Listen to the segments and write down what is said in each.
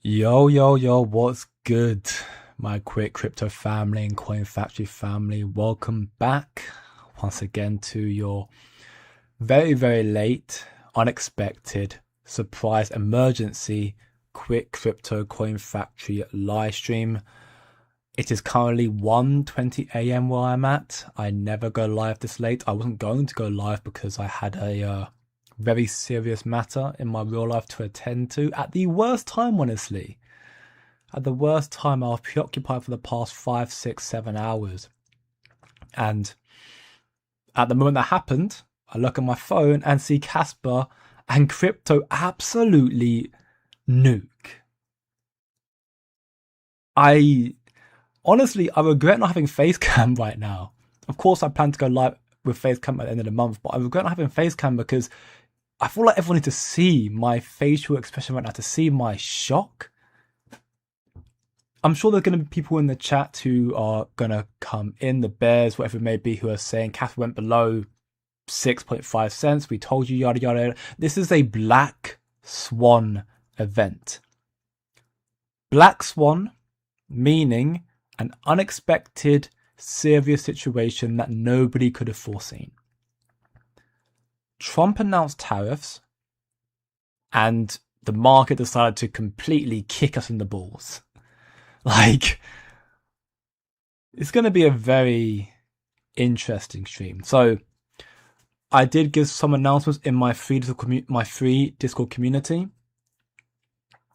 Yo, what's good? My quick crypto family and coin factory family. Welcome back once again to your very late, unexpected, surprise, emergency, quick crypto coin factory live stream. It is currently 1:20 a.m. where I'm at. I never go live this late. I wasn't going to go live because I had a very serious matter in my real life to attend to at the worst time, honestly. At the worst time, I was preoccupied for the past 5, 6, 7 hours. And at the moment that happened, I look at my phone and see Kaspa and crypto absolutely nuke. I regret not having Facecam right now. Of course, I plan to go live with Facecam at the end of the month, but I regret not having Facecam because I feel like everyone needs to see my facial expression right now, to see my shock. I'm sure there's going to be people in the chat who are going to come in, the bears, whatever it may be, who are saying Kaspa went below 6.5 cents. We told you, yada, yada. This is a black swan event. Black swan, meaning an unexpected, serious situation that nobody could have foreseen. Trump announced tariffs and the market decided to completely kick us in the balls. Like, it's going to be a very interesting stream. So I did give some announcements in my free Discord community.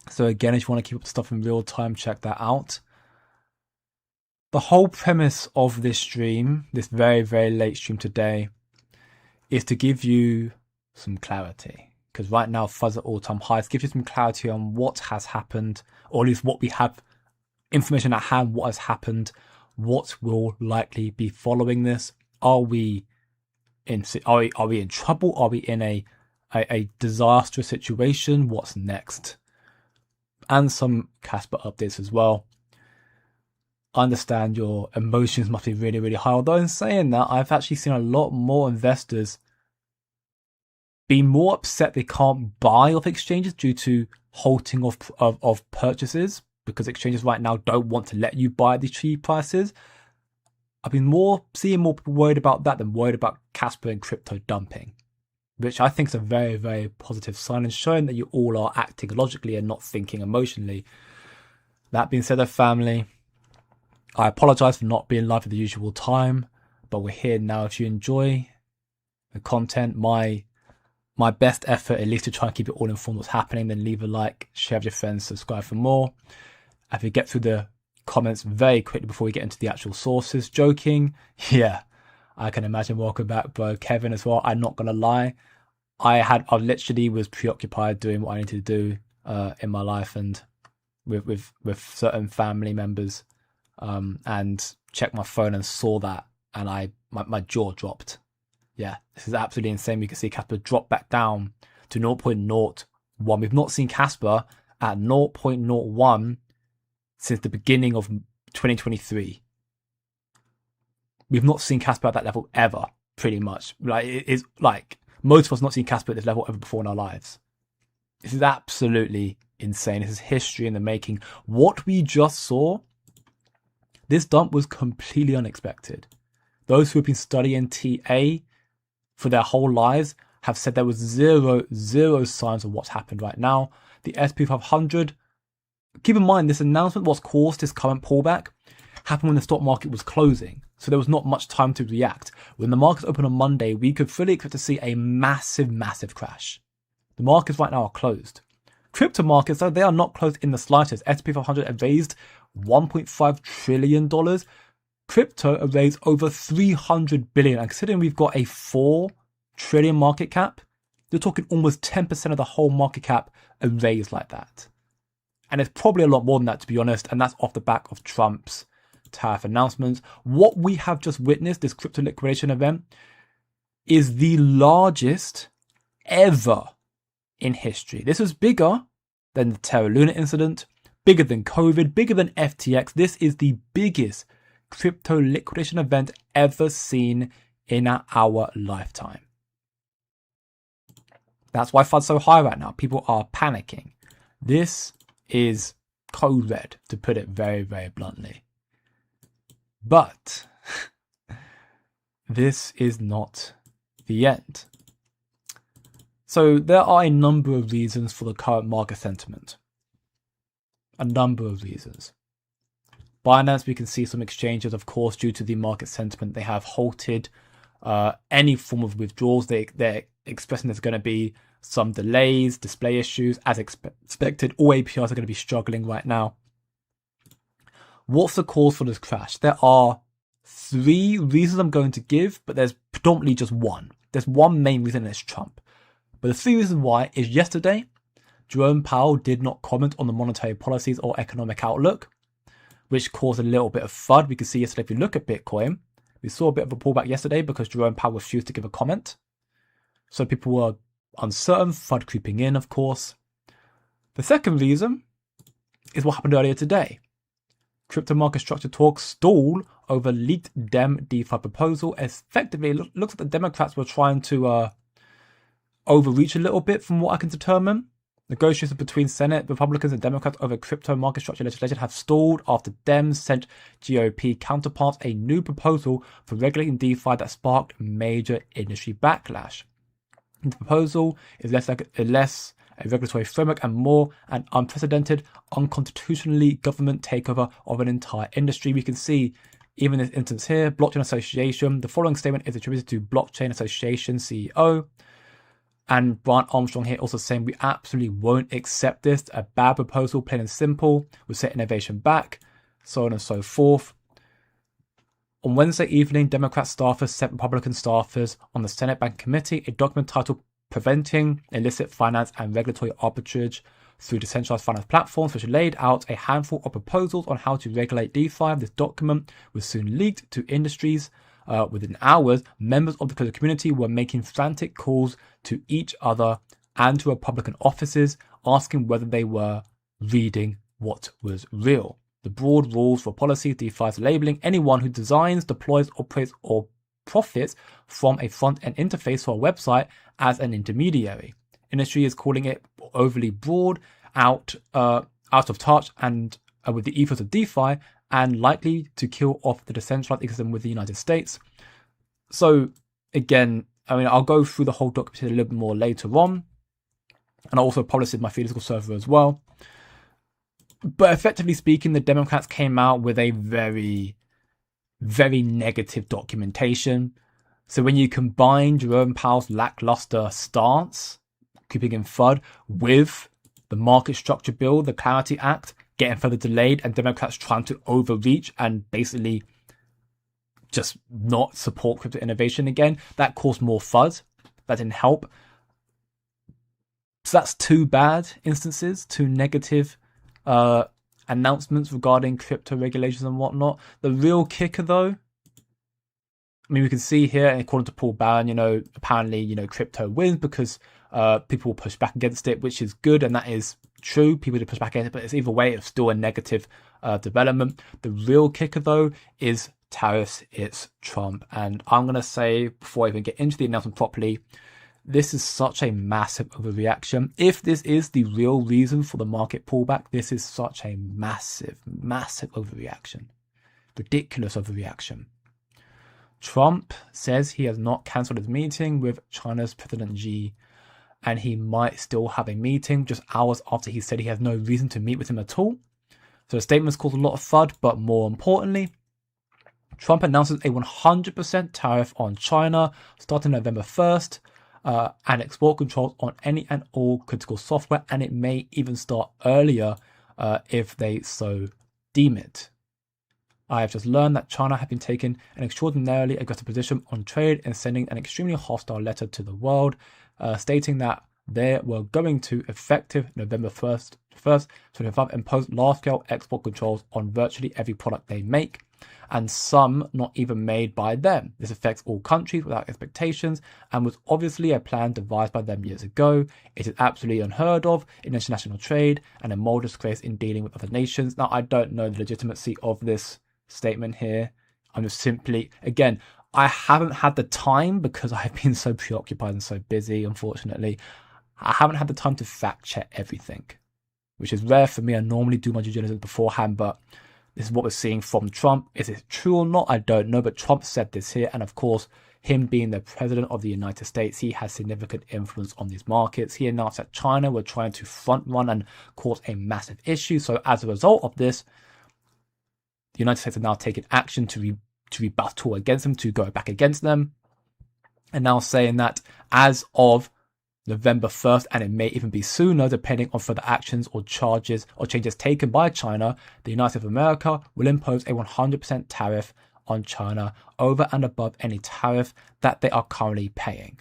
So again, if you want to keep up with stuff in real time, check that out. The whole premise of this stream, this very late stream today, is to give you some clarity. Because right now, fuzz at all-time highs, gives you some clarity on what has happened, or at least what we have information at hand, what has happened, what will likely be following this. Are we in trouble? Are we in a disastrous situation? What's next? And some Kaspa updates as well. I understand your emotions must be really high. Although in saying that, I've actually seen a lot more investors be more upset they can't buy off exchanges due to halting of purchases, because exchanges right now don't want to let you buy at these cheap prices. I've been seeing more people worried about that than worried about Kaspa and crypto dumping, which I think is a very positive sign and showing that you all are acting logically and not thinking emotionally. That being said, though, family, I apologize for not being live at the usual time, but we're here now. If you enjoy the content, my best effort, at least to try and keep it all informed what's happening, then leave a like, share with your friends, subscribe for more. If we get through the comments very quickly before we get into the actual sources. Joking, yeah, I can imagine. Welcome back, bro. Kevin as well. I'm not gonna lie, I literally was preoccupied doing what I needed to do in my life and with certain family members. And checked my phone and saw that, and my jaw dropped. Yeah, this is absolutely insane. We can see Kaspa drop back down to 0.01. We've not seen Kaspa at 0.01 since the beginning of 2023. We've not seen Kaspa at that level ever, pretty much. Like, it's like most of us not seen Kaspa at this level ever before in our lives. This is absolutely insane. This is history in the making. What we just saw, this dump was completely unexpected. Those who have been studying TA for their whole lives have said there was zero signs of what's happened right now. The SP 500, keep in mind, this announcement, what's caused this current pullback, happened when the stock market was closing. So there was not much time to react. When the markets open on Monday, we could fully expect to see a massive crash. The markets right now are closed. Crypto markets, though, they are not closed in the slightest. SP 500 have raised $1.5 trillion. Crypto have raised over 300 billion. And considering we've got a 4 trillion market cap, you're talking almost 10% of the whole market cap are raised like that. And it's probably a lot more than that, to be honest. And that's off the back of Trump's tariff announcements. What we have just witnessed, this crypto liquidation event, is the largest ever in history. This was bigger than the Terra Luna incident, bigger than COVID, bigger than FTX. This is the biggest crypto liquidation event ever seen in our lifetime. That's why FUD's so high right now. People are panicking. This is code red, to put it very, very bluntly. But this is not the end. So there are a number of reasons for the current market sentiment. A number of reasons. Binance, we can see some exchanges, of course, due to the market sentiment. They have halted any form of withdrawals. They're expressing there's going to be some delays, display issues, as expected. All APIs are going to be struggling right now. What's the cause for this crash? There are 3 reasons I'm going to give, but there's predominantly just one. There's one main reason, and it's Trump. But the 3 reasons why is yesterday, Jerome Powell did not comment on the monetary policies or economic outlook, which caused a little bit of FUD. We could see yesterday, if you look at Bitcoin, we saw a bit of a pullback yesterday because Jerome Powell refused to give a comment. So people were uncertain, FUD creeping in, of course. The second reason is what happened earlier today. Crypto market structure talks stall over leaked Dem DeFi proposal. Effectively, it looks like the Democrats were trying to overreach a little bit from what I can determine. Negotiations between Senate Republicans and Democrats over crypto market structure legislation have stalled after Dems sent GOP counterparts a new proposal for regulating DeFi that sparked major industry backlash. The proposal is less a regulatory framework and more an unprecedented, unconstitutionally government takeover of an entire industry. We can see, even in this instance here, Blockchain Association. The following statement is attributed to Blockchain Association CEO. And Brian Armstrong here also saying, we absolutely won't accept this. A bad proposal, plain and simple, will set innovation back, so on and so forth. On Wednesday evening, Democrat staffers sent Republican staffers on the Senate Bank Committee a document titled Preventing Illicit Finance and Regulatory Arbitrage Through Decentralized Finance Platforms, which laid out a handful of proposals on how to regulate DeFi. This document was soon leaked to industries. Within hours, members of the crypto community were making frantic calls to each other and to Republican offices, asking whether they were reading what was real. The broad rules for policy DeFi labeling anyone who designs, deploys, operates, or profits from a front-end interface or a website as an intermediary. Industry is calling it overly broad, out of touch, and with the ethos of DeFi, and likely to kill off the decentralized ecosystem with the United States. So again, I mean, I'll go through the whole document a little bit more later on, and I'll also publish it in my physical server as well. But effectively speaking, the Democrats came out with a very, very negative documentation. So when you combine Jerome Powell's lackluster stance, keeping in FUD, with the market structure bill, the Clarity Act, getting further delayed, and Democrats trying to overreach and basically just not support crypto innovation again, that caused more FUD. That didn't help. So that's 2 bad instances, 2 negative announcements regarding crypto regulations and whatnot. The real kicker, though, I mean, we can see here, according to Paul Barron, apparently, crypto wins because people will push back against it, which is good, and that is true. People do push back against it, but it's either way, it's still a negative development. The real kicker, though, is tariffs. It's Trump. And I'm going to say, before I even get into the announcement properly, this is such a massive overreaction. If this is the real reason for the market pullback, this is such a massive, massive overreaction. Ridiculous overreaction. Trump says he has not cancelled his meeting with China's President Xi, and he might still have a meeting just hours after he said he has no reason to meet with him at all. So the statement's caused a lot of FUD, but more importantly, Trump announces a 100% tariff on China starting November 1st, and export controls on any and all critical software, and it may even start earlier if they so deem it. I have just learned that China have been taking an extraordinarily aggressive position on trade and sending an extremely hostile letter to the world, stating that they were going to, effective November 1st, 2025, impose large-scale export controls on virtually every product they make, and some not even made by them. This affects all countries without expectations and was obviously a plan devised by them years ago. It is absolutely unheard of in international trade and a moral disgrace in dealing with other nations. Now, I don't know the legitimacy of this statement here. I'm just simply, again, I haven't had the time because I've been so preoccupied and so busy, unfortunately. I haven't had the time to fact check everything. which is rare for me. I normally do my due diligence beforehand, but this is what we're seeing from Trump. Is it true or not? I don't know, but Trump said this here. And of course, him being the president of the United States, he has significant influence on these markets. He announced that China were trying to front run and cause a massive issue. So as a result of this, the United States are now taking action to rebuttal against them, to go back against them. And now saying that as of November 1st, and it may even be sooner, depending on further actions or charges or changes taken by China, the United States of America will impose a 100% tariff on China over and above any tariff that they are currently paying.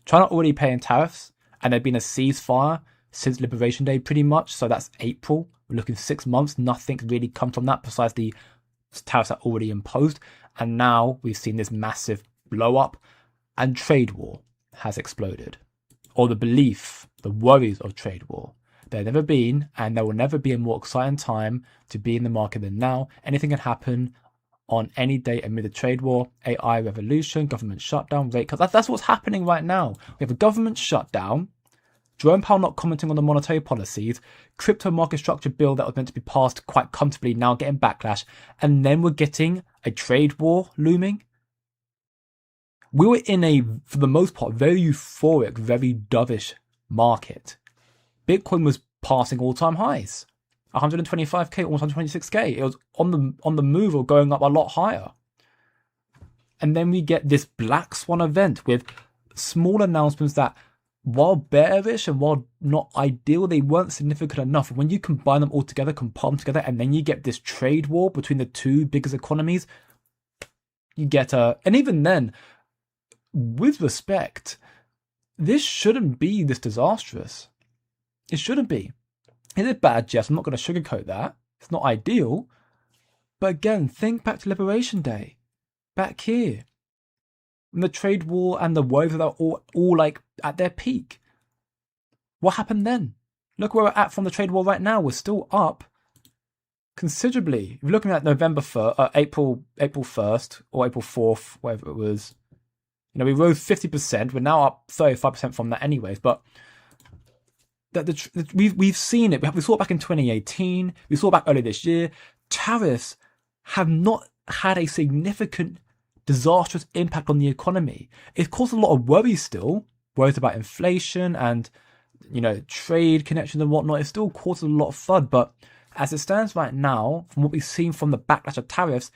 China already paying tariffs, and there's been a ceasefire since Liberation Day pretty much, so that's April. We're looking 6 months, nothing really come from that besides the tariffs that are already imposed, and now we've seen this massive blow up, and trade war has exploded. Or the belief, the worries of trade war. There have never been, and there will never be a more exciting time to be in the market than now. Anything can happen on any day amid the trade war, AI revolution, government shutdown, rate cuts. That's what's happening right now. We have a government shutdown, Jerome Powell not commenting on the monetary policies, crypto market structure bill that was meant to be passed quite comfortably now getting backlash, and then we're getting a trade war looming. We were in a, for the most part, very euphoric, very dovish market. Bitcoin was passing all-time highs. 125k, almost 126k. It was on the move or going up a lot higher. And then we get this black swan event with small announcements that, while bearish and while not ideal, they weren't significant enough. When you combine them all together, compile them together, and then you get this trade war between the two biggest economies, you get and even then, with respect, this shouldn't be this disastrous. It shouldn't be. Is it bad? Yes, I'm not going to sugarcoat that. It's not ideal. But again, think back to Liberation Day. Back here. When the trade war and the woes are all like at their peak. What happened then? Look where we're at from the trade war right now. We're still up considerably. If you're looking at November 1st, April 1st or April 4th, whatever it was. You know, we rose 50%. We're now up 35% from that anyways. But we've seen it. We saw it back in 2018. We saw it back earlier this year. Tariffs have not had a significant, disastrous impact on the economy. It caused a lot of worry still. Worries about inflation and, you know, trade connections and whatnot. It still causes a lot of FUD. But as it stands right now, from what we've seen from the backlash of tariffs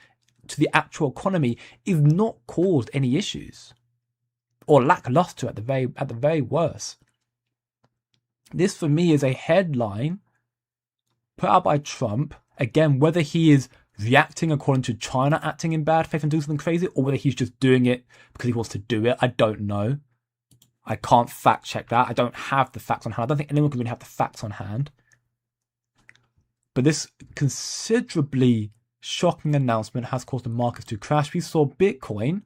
to the actual economy, it's not caused any issues. Or lackluster at the very worst. This for me is a headline put out by Trump. Again, whether he is reacting according to China acting in bad faith and doing something crazy, or whether he's just doing it because he wants to do it, I don't know. I can't fact check that. I don't have the facts on hand. I don't think anyone can really have the facts on hand. But this considerably shocking announcement has caused the markets to crash. We saw Bitcoin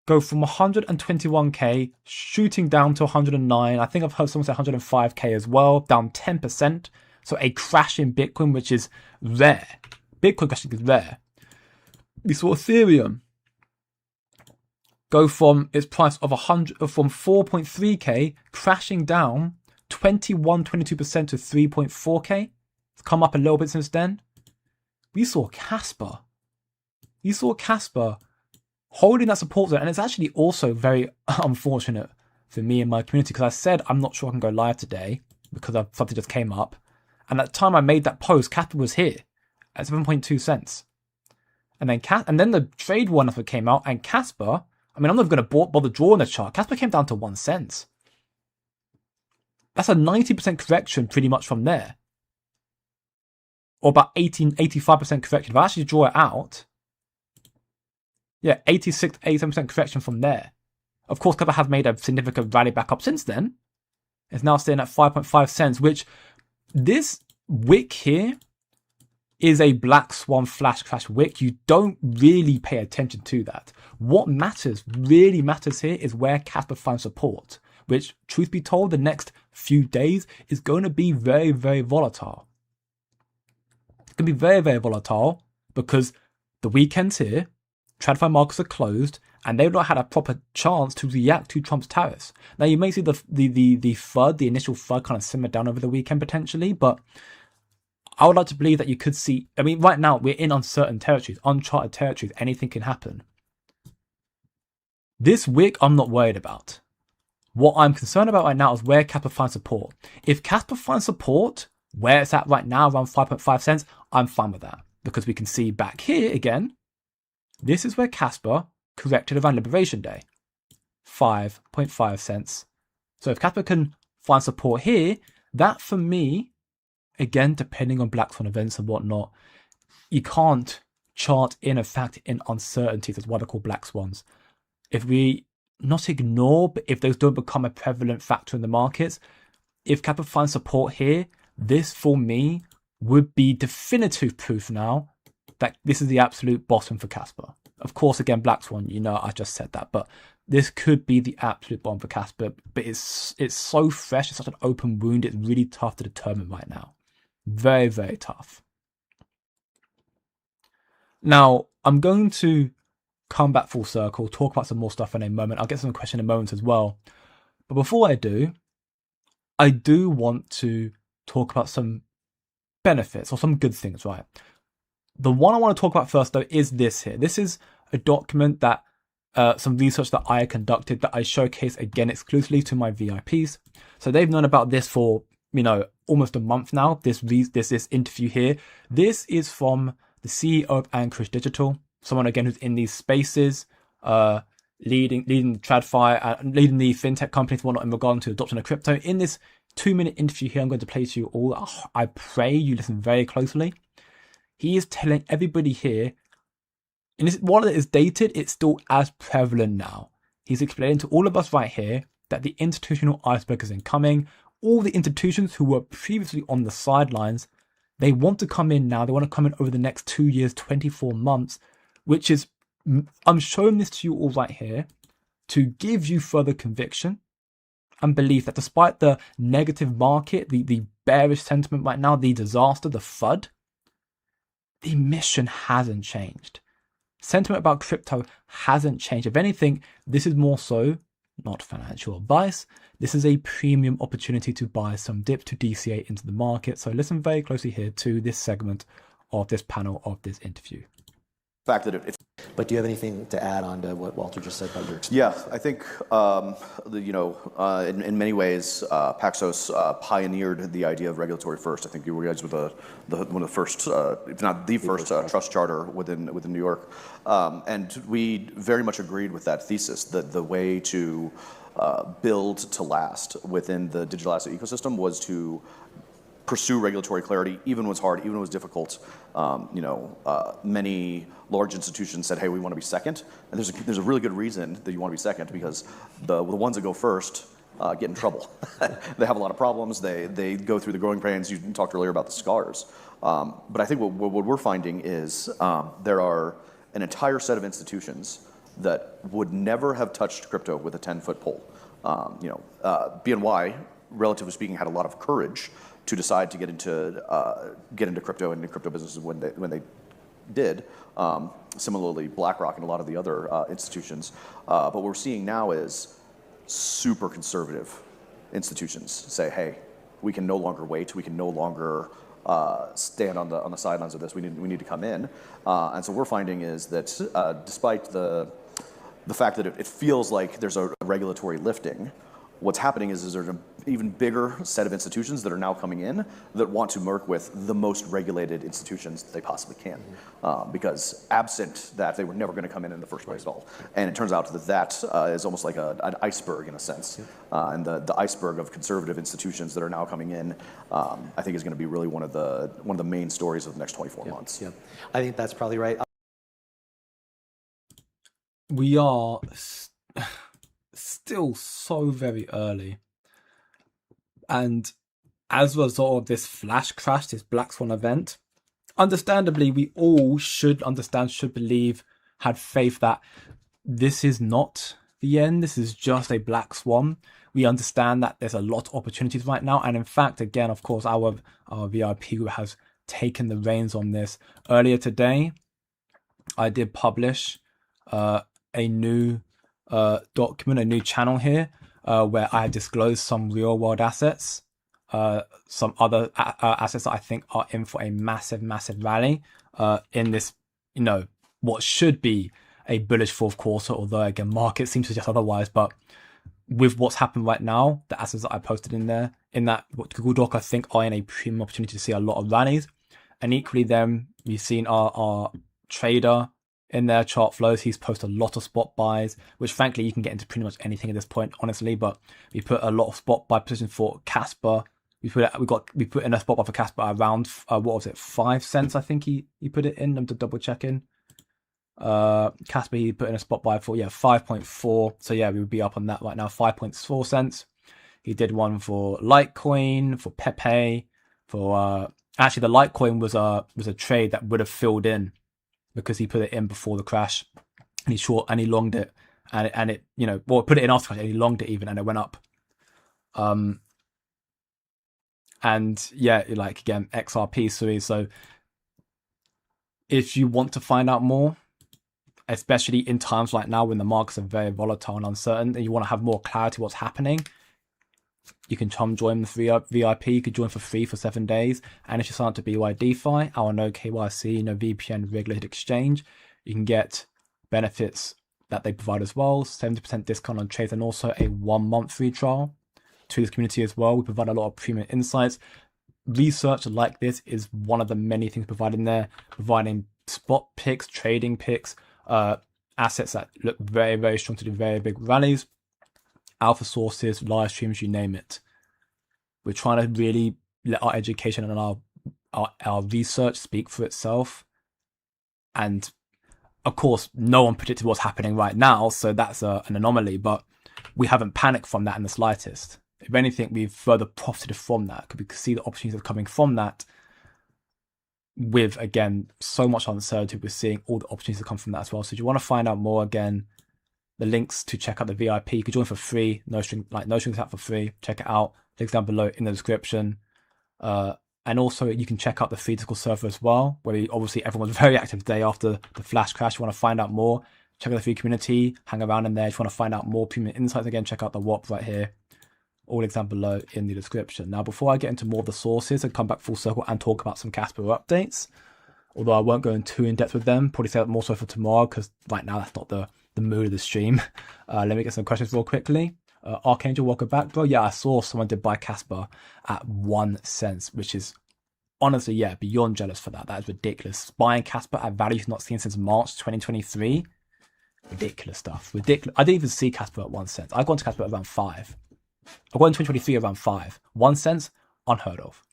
go from 121k shooting down to 109. I think I've heard someone say 105k as well, down 10%. So a crash in Bitcoin, which is rare. Bitcoin crashing is rare. We saw Ethereum go from its price of 4.3k crashing down 22% to 3.4k. It's come up a little bit since then. We saw Kaspa. Holding that support zone, and it's actually also very unfortunate for me and my community because I said I'm not sure I can go live today because something just came up, and at the time I made that post, Kaspa was here at 7.2 cents, and then the trade war announcement came out, and Kaspa, I mean, I'm not going to bother drawing the chart. Kaspa came down to 1 cent. That's a 90% correction pretty much from there, or about 85% correction. If I actually draw it out. Yeah, 87% correction from there. Of course, Kaspa has made a significant rally back up since then. It's now staying at 5.5 cents, which this wick here is a black swan flash crash wick. You don't really pay attention to that. What really matters here is where Kaspa finds support, which, truth be told, the next few days is going to be very, very volatile. It's going to be very, very volatile because the weekend's here. TradFi markets are closed, and they've not had a proper chance to react to Trump's tariffs. Now, you may see the FUD, the initial FUD, kind of simmer down over the weekend potentially, but I would like to believe that you could see. I mean, right now we're in uncertain territories, uncharted territories. Anything can happen. This wick, I'm not worried about. What I'm concerned about right now is where Kaspa finds support. If Kaspa finds support where it's at right now, around 5.5 cents, I'm fine with that, because we can see back here again. This is where Kaspa corrected around Liberation Day, 5.5 cents. So if Kaspa can find support here, that for me, again, depending on Black Swan events and whatnot, you can't chart in a fact in uncertainties. That's what I call Black Swans. If we not ignore, but if those don't become a prevalent factor in the markets, if Kaspa finds support here, this for me would be definitive proof now that this is the absolute bottom for Kaspa. Of course, again, Black Swan, I just said that, but this could be the absolute bottom for Kaspa. But it's so fresh, it's such an open wound, it's really tough to determine right now. Very, very tough. Now, I'm going to come back full circle, talk about some more stuff in a moment. I'll get some questions in a moment as well. But before I do want to talk about some benefits or some good things, right? The one I want to talk about first, though, is this here. This is a document that some research that I conducted that I showcase again exclusively to my VIPs. So they've known about this for, almost a month now. This interview here. This is from the CEO of Anchorage Digital, someone again who's in these spaces, leading the TradFi, leading the fintech companies, whatnot in regard to adoption of crypto. In this 2-minute interview here, I'm going to play to you all. I pray you listen very closely. He is telling everybody here, and while it is dated, it's still as prevalent now. He's explaining to all of us right here that the institutional iceberg is incoming. All the institutions who were previously on the sidelines, they want to come in now. They want to come in over the next 2 years, 24 months, which is, I'm showing this to you all right here to give you further conviction and belief that despite the negative market, the bearish sentiment right now, the disaster, the FUD, the mission hasn't changed. Sentiment about crypto hasn't changed. If anything, this is more so not financial advice. This is a premium opportunity to buy some dip to DCA into the market. So listen very closely here to this segment of this panel of this interview. Fact that it's. But do you have anything to add on to what Walter just said about your experience? Yeah, I think in many ways, Paxos pioneered the idea of regulatory first. I think you guys were one of the first, if not the first, trust charter within New York, and we very much agreed with that thesis. That the way to build to last within the digital asset ecosystem was to pursue regulatory clarity, even when it was hard, even when it was difficult. Many large institutions said, "Hey, we want to be second," and there's a really good reason that you want to be second, because the ones that go first get in trouble. They have a lot of problems. They go through the growing pains. You talked earlier about the scars, but I think what we're finding is there are an entire set of institutions that would never have touched crypto with a 10-foot pole. BNY, relatively speaking, had a lot of courage to decide to get into crypto and into crypto businesses when they did. Similarly, BlackRock and a lot of the other institutions. But what we're seeing now is super conservative institutions say, "Hey, we can no longer wait. We can no longer stand on the sidelines of this. We need to come in." And so what we're finding is that despite the fact that it feels like there's a regulatory lifting, what's happening is there's an even bigger set of institutions that are now coming in that want to work with the most regulated institutions that they possibly can. Because absent that, they were never going to come in the first place at all. And it turns out that is almost like an iceberg in a sense. And the iceberg of conservative institutions that are now coming in, I think is going to be really one of the main stories of the next 24 months. Yeah, I think that's probably right. We are still so very early, and as a result of this flash crash, this Black Swan event, understandably we all should believe, had faith that this is not the end. This is just a Black Swan. We understand that there's a lot of opportunities right now, and in fact, again, of course, our VIP who has taken the reins on this earlier today, I did publish a new document, a new channel here, where I have disclosed some real world assets, some other assets that I think are in for a massive rally in this, what should be a bullish fourth quarter, although again, market seems to suggest otherwise. But with what's happened right now, the assets that I posted in there, in that Google Doc, I think are in a premium opportunity to see a lot of rallies. And equally then, we've seen our trader in their chart flows. He's posted a lot of spot buys, which frankly, you can get into pretty much anything at this point, honestly. But we put a lot of spot buy positions for Kaspa. We put in a spot buy for Kaspa around, 5 cents, I think he put it in. I'm just double checking. Kaspa, he put in a spot buy for 5.4. So yeah, we would be up on that right now, 5.4 cents. He did one for Litecoin, for Pepe, for actually the Litecoin was a trade that would have filled in because he put it in before the crash, and he short and he longed it, and it put it in after the crash, and he longed it even, and it went up. And yeah, like again, XRP series. So if you want to find out more, especially in times like now when the markets are very volatile and uncertain, and you want to have more clarity what's happening, you can come join the free VIP. You could join for free for 7 days. And if you sign up to BYDFI, our no KYC, no VPN regulated exchange, you can get benefits that they provide as well. 70% discount on trades, and also a 1 month free trial to this community as well. We provide a lot of premium insights. Research like this is one of the many things provided in there, providing spot picks, trading picks, assets that look very strong to do very big rallies, alpha sources, live streams, you name it. We're trying to really let our education and our research speak for itself. And of course, no one predicted what's happening right now, so that's an anomaly, but we haven't panicked from that in the slightest. If anything, we've further profited from that because we can see the opportunities that are coming from that. With, again, so much uncertainty, we're seeing all the opportunities that come from that as well. So if you want to find out more, again, the links to check out the VIP, you can join for free, no strings out for free. Check it out. Links down below in the description. And also you can check out the free Discord server as well, where obviously everyone was very active today after the flash crash. You want to find out more, check out the free community, hang around in there. If you want to find out more premium insights, again, check out the WAP right here. All links down below in the description. Now, before I get into more of the sources and come back full circle and talk about some Kaspa updates, although I won't go in too in depth with them, probably say that more so for tomorrow because right now that's not the mood of the stream. Let me get some questions real quickly. Archangel, welcome back, bro. Yeah, I saw someone did buy Kaspa at 1 cent, which is honestly, beyond jealous for that. That is ridiculous. Buying Kaspa at values not seen since March 2023. Ridiculous stuff. Ridiculous. I didn't even see Kaspa at 1 cent. I got into Kaspa at around 5. I got in 2023 around 5. 1 cent, unheard of.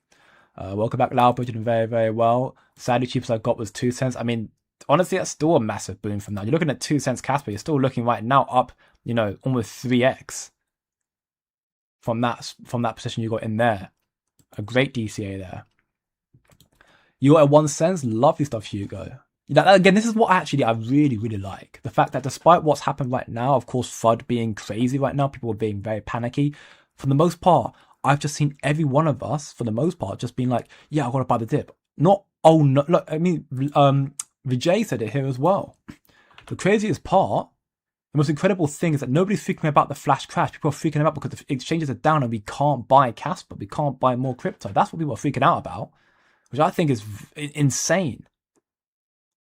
Welcome back, Lau. You're doing very well. Sadly, cheapest I got was 2 cents. I mean, honestly, that's still a massive boom from that. You're looking at 2 cents Kaspa. You're still looking right now up, almost 3x from that position you got in there. A great DCA there. You got at 1 cent. Lovely stuff, Hugo. Again, this is what I really like. The fact that despite what's happened right now, of course, FUD being crazy right now, people are being very panicky. For the most part, I've just seen every one of us, for the most part, just being like, yeah, I got to buy the dip. Not, oh, no, look, I mean, Vijay said it here as well. The craziest part, the most incredible thing is that nobody's freaking about the flash crash. People are freaking out because the exchanges are down and we can't buy Kaspa. We can't buy more crypto. That's what people are freaking out about, which I think is insane.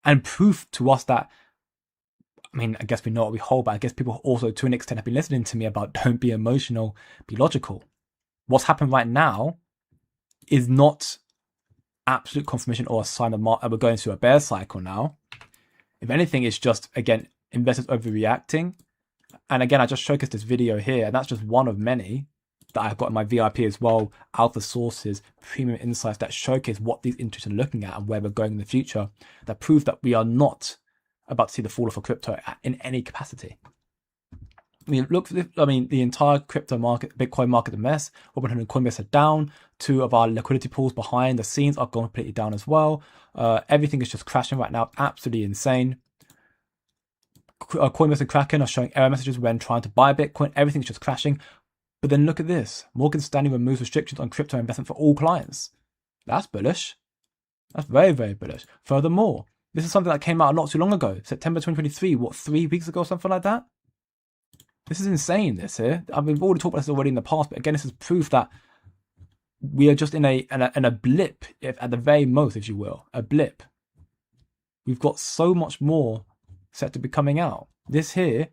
And proof to us that, I mean, I guess we know what we hold, but I guess people also, to an extent, have been listening to me about don't be emotional, be logical. What's happened right now is not absolute confirmation or a sign that we're going through a bear cycle now. If anything, it's just, again, investors overreacting. And again, I just showcased this video here, and that's just one of many that I've got in my VIP as well. Alpha sources, premium insights that showcase what these institutions are looking at and where we're going in the future, that prove that we are not about to see the fall off of crypto in any capacity. I mean, the entire crypto market, Bitcoin market, a mess. Robinhood and Coinbase are down. 2 of our liquidity pools behind the scenes are going completely down as well. Everything is just crashing right now. Absolutely insane. Coinbase and Kraken are showing error messages when trying to buy Bitcoin. Everything's just crashing. But then look at this. Morgan Stanley removes restrictions on crypto investment for all clients. That's bullish. That's very bullish. Furthermore, This is something that came out not too long ago, September 2023, what, 3 weeks ago, something like that? This is insane, this here. I mean, we've already talked about this already in the past, but again, this is proof that we are just in a blip, if at the very most, if you will, a blip. We've got so much more set to be coming out. This here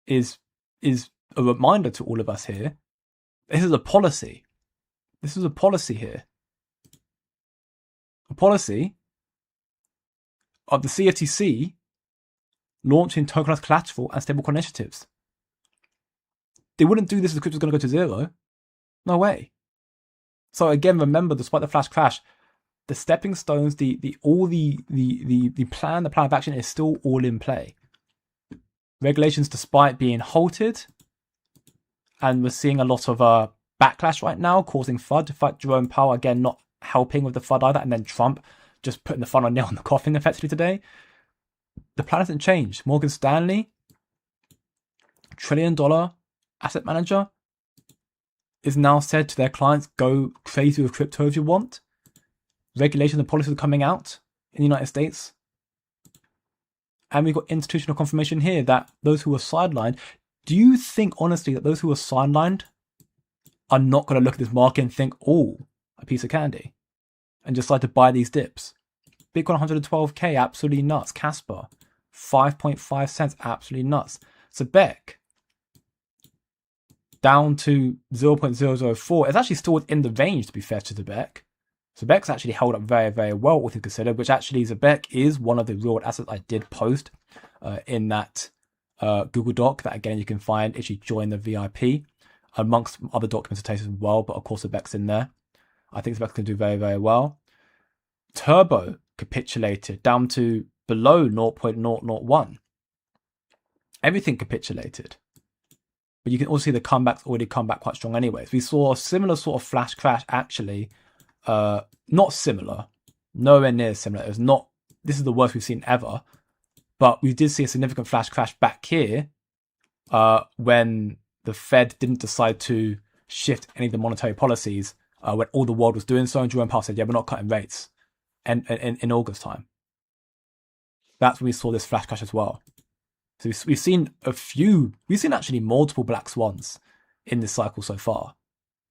is a reminder to all of us here. This is a policy. This is a policy here. A policy of the CFTC launching tokenized collateral and stablecoin initiatives. They wouldn't do this if the crypto was going to go to zero. No way. So again, remember, despite the flash crash, the stepping stones, the plan of action is still all in play. Regulations, despite being halted, and we're seeing a lot of backlash right now, causing FUD to fight Jerome Powell, again, not helping with the FUD either, and then Trump just putting the final nail on the coffin effectively today. The plan hasn't changed. Morgan Stanley, $1 trillion asset manager, is now said to their clients, go crazy with crypto if you want. Regulations and policies are coming out in the United States. And we've got institutional confirmation here that those who are sidelined, do you think honestly that those who are sidelined are not going to look at this market and think, oh, a piece of candy, and decide to buy these dips? Bitcoin 112k, absolutely nuts. Kaspa, 5.5 cents, absolutely nuts. Sebek, down to 0.004. It's actually still within the range, to be fair to Sebek. Sebek's actually held up very, very well, what you consider, which actually Sebek is one of the real assets I did post in that Google Doc that, again, you can find if you join the VIP, amongst other documentation as well, but of course Sebek's in there. I think Sebek's going to do very, very well. Turbo capitulated down to below 0.001. Everything capitulated. But you can also see the comeback's already come back quite strong anyways. We saw a similar sort of flash crash actually. Not similar. Nowhere near similar. It was not, this is the worst we've seen ever. But we did see a significant flash crash back here when the Fed didn't decide to shift any of the monetary policies when all the world was doing so. And Jerome Powell said, yeah, we're not cutting rates in August time. That's when we saw this flash crash as well. So we've seen actually multiple black swans in this cycle so far.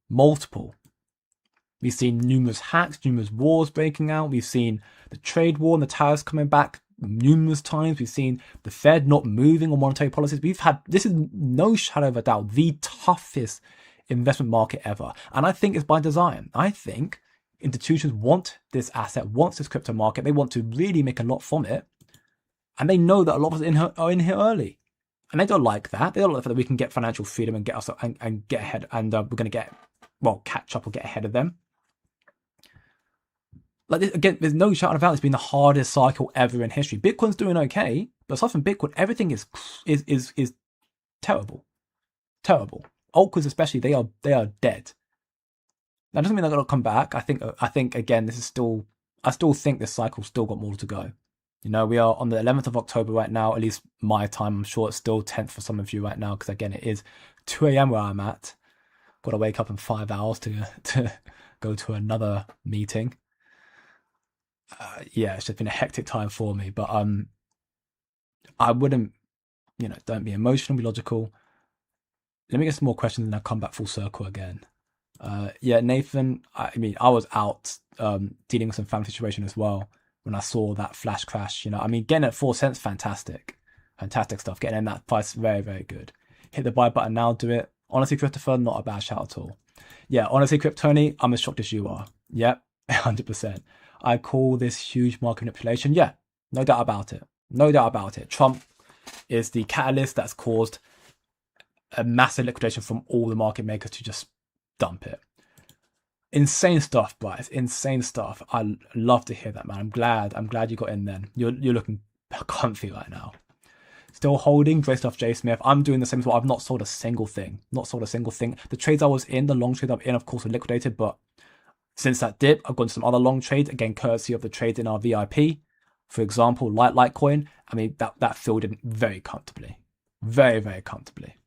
Multiple. We've seen numerous hacks, numerous wars breaking out. We've seen the trade war and the tariffs coming back numerous times. We've seen the Fed not moving on monetary policies. This is no shadow of a doubt the toughest investment market ever. And I think it's by design. I think institutions want this asset, want this crypto market. They want to really make a lot from it. And they know that a lot of us are in here early. And they don't like that. They don't like that we can get financial freedom and get us and get ahead. And we're going to catch up or get ahead of them. Like this, again, there's no doubt about it. It's been the hardest cycle ever in history. Bitcoin's doing okay, but aside from Bitcoin, everything is terrible, terrible. Altcoins especially, they are dead. That doesn't mean they're going to come back. I think again, this is still. I still think this cycle's still got more to go. You know, we are on the 11th of October right now. At least my time. I'm sure it's still 10th for some of you right now because again, it is 2 a.m. where I'm at. Got to wake up in 5 hours to go to another meeting. Yeah, it's just been a hectic time for me, but I wouldn't, don't be emotional, be logical. Let me get some more questions and I'll come back full circle again. Yeah, Nathan, I was out dealing with some family situation as well when I saw that flash crash. Getting at 4 cents, fantastic stuff. Getting in that price, very, very good. Hit the buy button now, do it. Honestly, Christopher, not a bad shout at all. Yeah, honestly, Kryptoni, I'm as shocked as you are. Yep, 100%. I call this huge market manipulation. Yeah, no doubt about it. No doubt about it. Trump is the catalyst that's caused a massive liquidation from all the market makers to just dump it. Insane stuff, Bryce. Insane stuff. I love to hear that, man. I'm glad you got in then. You're looking comfy right now. Still holding. Great stuff, Jay Smith. I'm doing the same as well. I've not sold a single thing. The trades I was in, the long trades I'm in, of course, were liquidated, but since that dip, I've gone to some other long trades, again, courtesy of the trades in our VIP. For example, Litecoin, that filled in very comfortably. Very, very comfortably.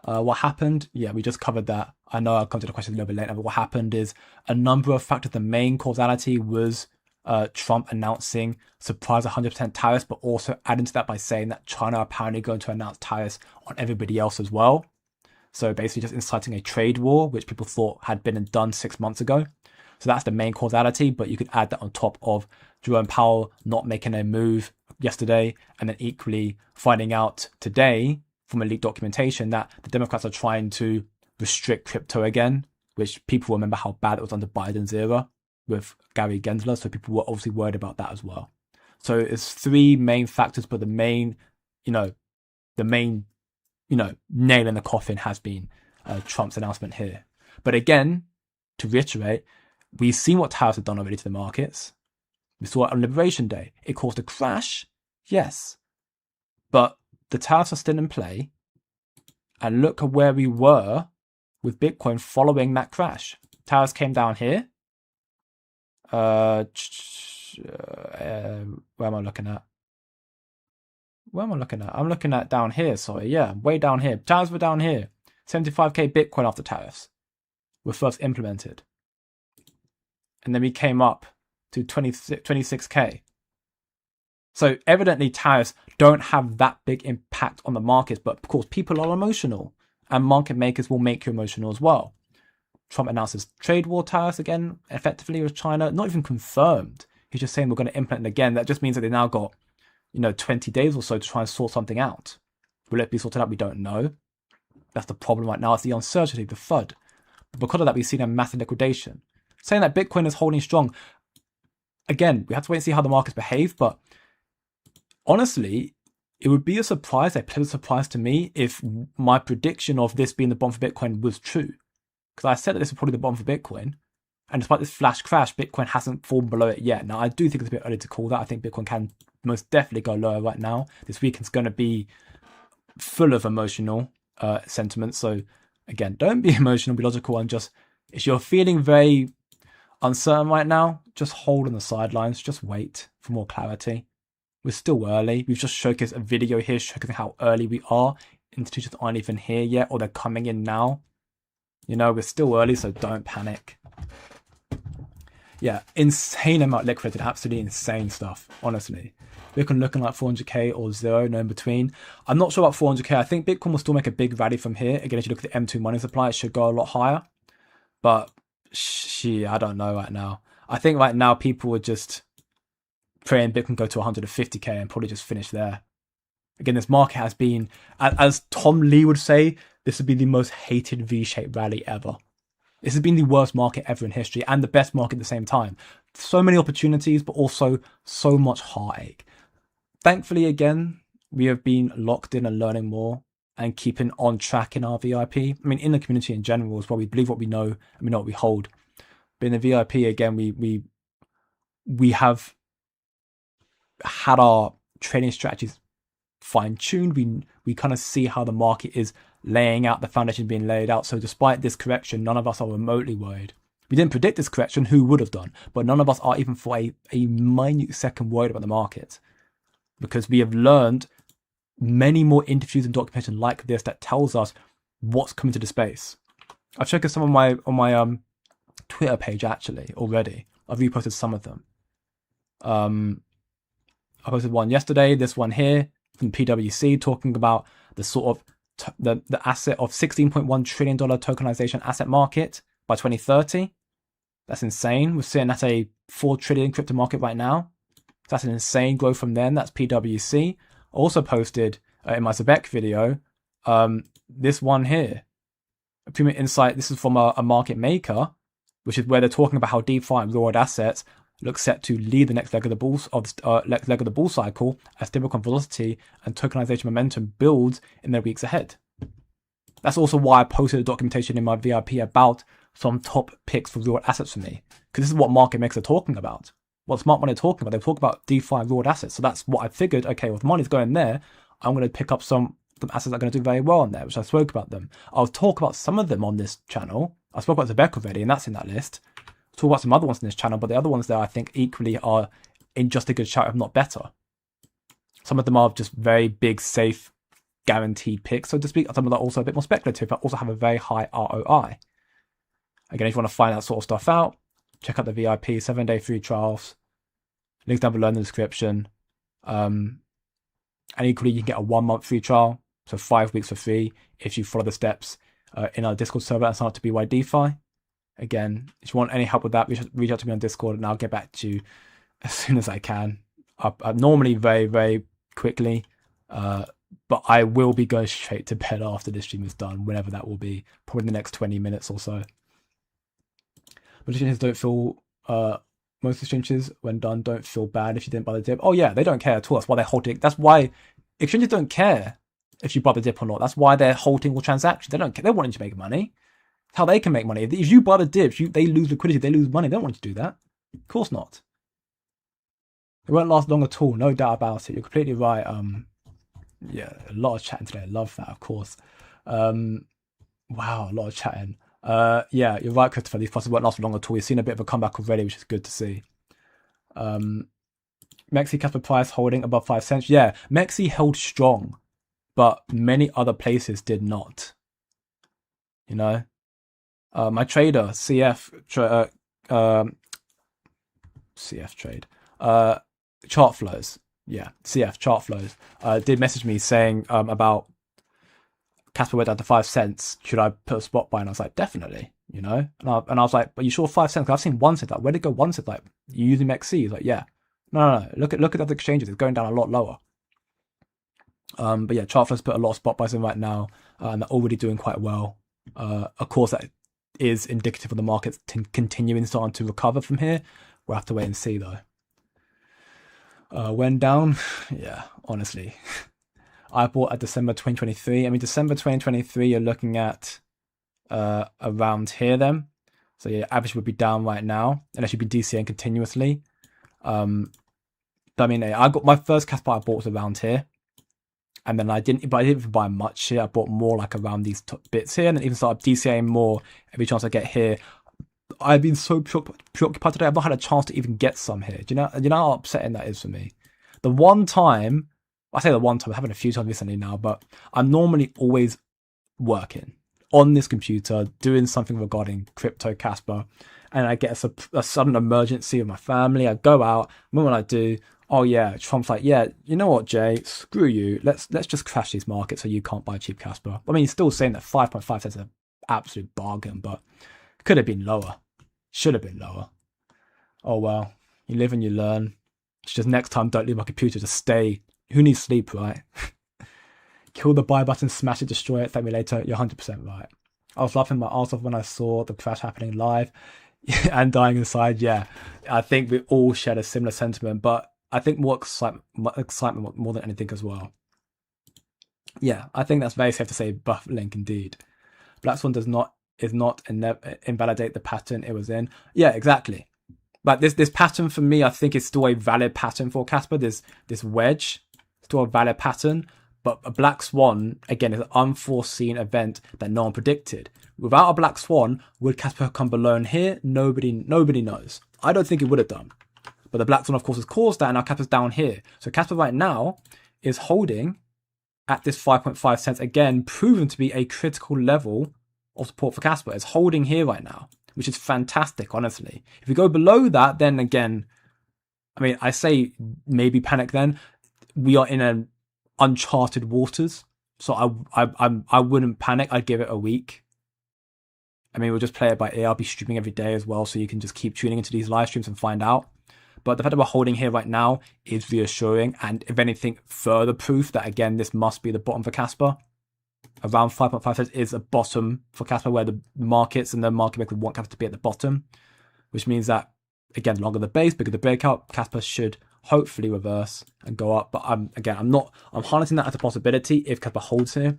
What happened? Yeah, we just covered that. I know I'll come to the question a little bit later, but what happened is a number of factors. The main causality was Trump announcing surprise 100% tariffs, but also adding to that by saying that China are apparently going to announce tariffs on everybody else as well. So basically just inciting a trade war, which people thought had been done 6 months ago. So that's the main causality, but you could add that on top of Jerome Powell not making a move yesterday, and then equally finding out today from a leaked documentation that the Democrats are trying to restrict crypto again, which people remember how bad it was under Biden's era with Gary Gensler. So people were obviously worried about that as well. So it's three main factors, but the main nail in the coffin has been Trump's announcement here. But again, to reiterate, we've seen what tariffs have done already to the markets. We saw it on Liberation Day. It caused a crash, yes. But the tariffs are still in play. And look at where we were with Bitcoin following that crash. Tariffs came down here. Where am I looking at? I'm looking at down here, sorry. Yeah, way down here. Tariffs were down here. 75k Bitcoin after tariffs were first implemented. And then we came up to 26k. So evidently tariffs don't have that big impact on the markets, but of course people are emotional and market makers will make you emotional as well. Trump announces trade war tariffs again, effectively with China, not even confirmed. He's just saying we're going to implement it again. That just means that they now got 20 days or so to try and sort something out. Will it be sorted out? We don't know. That's the problem right now. It's the uncertainty, the FUD. But because of that, we've seen a massive liquidation. Saying that Bitcoin is holding strong. Again, we have to wait and see how the markets behave. But honestly, it would be a surprise, a pleasant surprise to me, if my prediction of this being the bomb for Bitcoin was true. Because I said that this was probably the bomb for Bitcoin. And despite this flash crash, Bitcoin hasn't fallen below it yet. Now, I do think it's a bit early to call that. I think Bitcoin can most definitely go lower right now. This weekend's going to be full of emotional sentiment. So again, don't be emotional, be logical, and just, if you're feeling very uncertain right now, just hold on the sidelines, just wait for more clarity. We're still early. We've just showcased a video here showcasing how early we are. Institutions aren't even here yet, or they're coming in now. We're still early, so don't panic. Yeah, insane amount liquidated, absolutely insane stuff, honestly. Bitcoin looking like 400k or zero, no in between. I'm not sure about 400k. I think Bitcoin will still make a big rally from here. Again, if you look at the M2 money supply, it should go a lot higher. But I don't know right now. I think right now people are just praying Bitcoin go to 150k and probably just finish there. Again, this market has been, as Tom Lee would say, this would be the most hated V-shaped rally ever. This has been the worst market ever in history and the best market at the same time. So many opportunities, but also so much heartache. Thankfully, again, we have been locked in and learning more and keeping on track in our VIP. I mean, in the community in general as well, we believe what we know and we know what we hold. But in the VIP, again, we have had our trading strategies fine-tuned. We kind of see how the market is laying out, the foundation being laid out. So despite this correction, none of us are remotely worried. We didn't predict this correction, who would have done? But none of us are even for a minute second worried about the market, because we have learned many more interviews and documentation like this that tells us what's coming to the space. I've checked some on my Twitter page actually already. I've reposted some of them. I posted one yesterday, this one here from PwC, talking about the sort of the asset of $16.1 trillion tokenization asset market by 2030. That's insane. We're sitting at a 4 trillion crypto market right now. That's an insane growth from then. That's PwC. I also posted in my Zebek video this one here, a premium insight. This is from a market maker, which is where they're talking about how DeFi and real-world assets look set to lead the next leg of the bull cycle as stablecoin velocity and tokenization momentum builds in the weeks ahead. That's also why I posted a documentation in my VIP about some top picks for real assets for me, because this is what market makers are talking about. What smart money are talking about, they're talking about DeFi and real assets. So that's what I figured. Okay, well, if money's going there, I'm going to pick up some assets that are going to do very well on there, which I spoke about them. I'll talk about some of them on this channel. I spoke about Zebek already, and that's in that list. I'll talk about some other ones in this channel, but the other ones there I think equally are in just a good shout, if not better. Some of them are just very big, safe, guaranteed picks, so to speak. Some of them are also a bit more speculative, but also have a very high ROI. Again, if you want to find that sort of stuff out, check out the VIP 7-day free trials. Links down below in the description. And equally, you can get a 1 month free trial, so 5 weeks for free if you follow the steps in our Discord server and sign up to BYDFI. Again, if you want any help with that, reach out to me on Discord and I'll get back to you as soon as I can. I'm normally very, very quickly, but I will be going straight to bed after this stream is done, whenever that will be, probably in the next 20 minutes or so. But exchanges don't feel, most exchanges, when done, don't feel bad if you didn't buy the dip. Oh yeah, they don't care at all. That's why they're holding. That's why exchanges don't care if you buy the dip or not. That's why they're holding all transactions. They don't care. They want you to make money. It's how they can make money. If you buy the dips, they lose liquidity, they lose money. They don't want you to do that. Of course not. It won't last long at all, no doubt about it. You're completely right. Yeah, a lot of chatting today. I love that, of course. Wow, a lot of chatting. Yeah, you're right, Christopher. These prices won't last long at all. We've seen a bit of a comeback already, which is good to see. Mexi Kaspa price holding above 5 cents. Yeah, Mexi held strong, but many other places did not. You know, my trader CF trade chart flows. Yeah, CF chart flows did message me saying about Kaspa went down to 5 cents. Should I put a spot buy? And I was like, definitely, you know. And I was like, but you sure 5 cents? 'Cause I've seen 1 cent. Like, where did it go 1 cent? Like, you using XC? He's like, yeah. No. Look at other exchanges. It's going down a lot lower. But yeah, chart flows put a lot of spot buys in right now, and they're already doing quite well. Of course, that is indicative of the market continuing starting to recover from here. We'll have to wait and see though. When down, yeah, honestly. I bought at December 2023. I mean, December 2023, you're looking at around here then. So yeah, average would be down right now, unless you've been DCAing continuously. I mean, I got my first Kaspa I bought was around here. And then I didn't even buy much here. I bought more like around these bits here, and then even started DCAing more every chance I get here. I've been so preoccupied today. I've not had a chance to even get some here. Do you know how upsetting that is for me? The one time, I say the one time, it happened a few times recently now, but I'm normally always working on this computer, doing something regarding crypto Kaspa, and I get a sudden emergency with my family. I go out, and when I do, oh yeah, Trump's like, yeah, you know what, Jay, screw you. Let's just crash these markets so you can't buy cheap Kaspa. I mean, he's still saying that 5.5 cents is an absolute bargain, but it could have been lower. Should have been lower. Oh well, you live and you learn. It's just next time, don't leave my computer, just stay. Who needs sleep, right? Kill the buy button, smash it, destroy it, thank me later. You're 100% right. I was laughing my arse off when I saw the crash happening live and dying inside. Yeah, I think we all shared a similar sentiment, but I think more excitement more than anything as well. Yeah, I think that's very safe to say buff link indeed. Black Swan is not invalidate the pattern it was in. Yeah, exactly. But this pattern for me, I think is still a valid pattern for Kaspa. This wedge, still a valid pattern. But a Black Swan, again, is an unforeseen event that no one predicted. Without a Black Swan, would Kaspa come below in here? Nobody knows. I don't think it would have done. But the Black Swan, of course, has caused that, and now Kaspa's down here. So Kaspa right now is holding at this 5.5 cents, again, proven to be a critical level of support for Kaspa. It's holding here right now, which is fantastic, honestly. If we go below that, then again, I mean, I say maybe panic then. We are in an uncharted waters. So I wouldn't panic. I'd give it a week. I mean, we'll just play it by ear. I'll be streaming every day as well, so you can just keep tuning into these live streams and find out. But the fact that we're holding here right now is reassuring, and if anything, further proof that, again, this must be the bottom for Kaspa. Around 5.5 cents is a bottom for Kaspa, where the markets and the market maker want Kaspa to be at the bottom, which means that, again, longer the base, bigger the breakout, Kaspa should hopefully reverse and go up. But I'm harnessing that as a possibility if Kaspa holds here,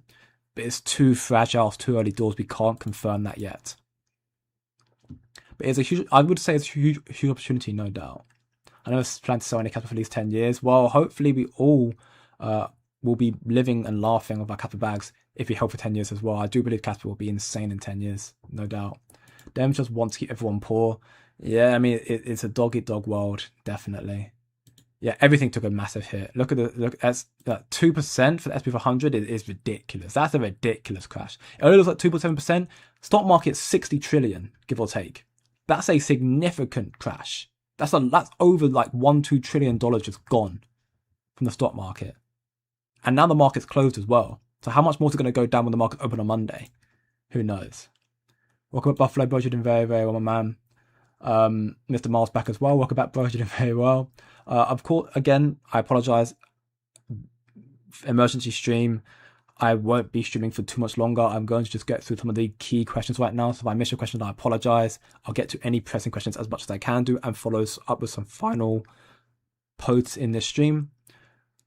but it's too fragile, it's too early doors. We can't confirm that yet. But it's a huge, I would say it's a huge opportunity, no doubt. I know it's planned to sell any Kaspa for at least 10 years. Well, hopefully we all will be living and laughing about Kaspa bags if we hold for 10 years as well. I do believe Kaspa will be insane in 10 years, no doubt. Them just want to keep everyone poor. Yeah, I mean, it's a dog-eat-dog world, definitely. Yeah, everything took a massive hit. Look at that 2% for the SP 500 is ridiculous. That's a ridiculous crash. It only looks like 2.7%. Stock market 60 trillion, give or take. That's a significant crash. That's over like $1-2 trillion just gone from the stock market. And now the market's closed as well. So how much more is it going to go down when the market open on Monday? Who knows? Welcome back, Buffalo, bro. You're doing very, very well, my man. Mr. Miles back as well. Welcome back, bro. You're doing very well. Of course, again, I apologize. Emergency stream. I won't be streaming for too much longer. I'm going to just get through some of the key questions right now. So if I miss your question, I apologize. I'll get to any pressing questions as much as I can do and follow up with some final posts in this stream.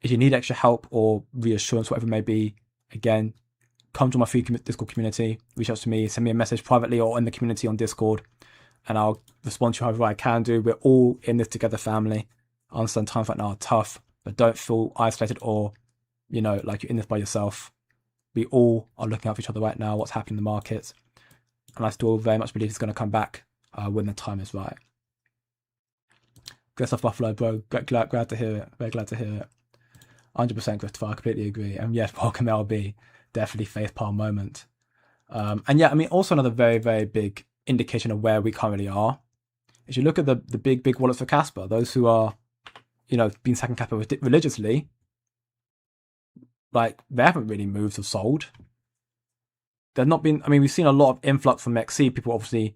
If you need extra help or reassurance, whatever it may be, again, come to my free Discord community, reach out to me, send me a message privately or in the community on Discord, and I'll respond to you however I can do. We're all in this together, family. I understand times right now are tough, but don't feel isolated or, like you're in this by yourself. We all are looking out for each other right now, what's happening in the markets. And I still very much believe it's going to come back when the time is right. Great stuff, Buffalo, bro. Glad to hear it. Very glad to hear it. 100% Christopher, I completely agree. And yes, welcome LB. Definitely facepalm moment. And yeah, I mean, also another very, very big indication of where we currently are. If you look at the big wallets for Kaspa, those who are, been sacking Kaspa religiously, like, they haven't really moved or sold. There's not been, we've seen a lot of influx from XC, people obviously,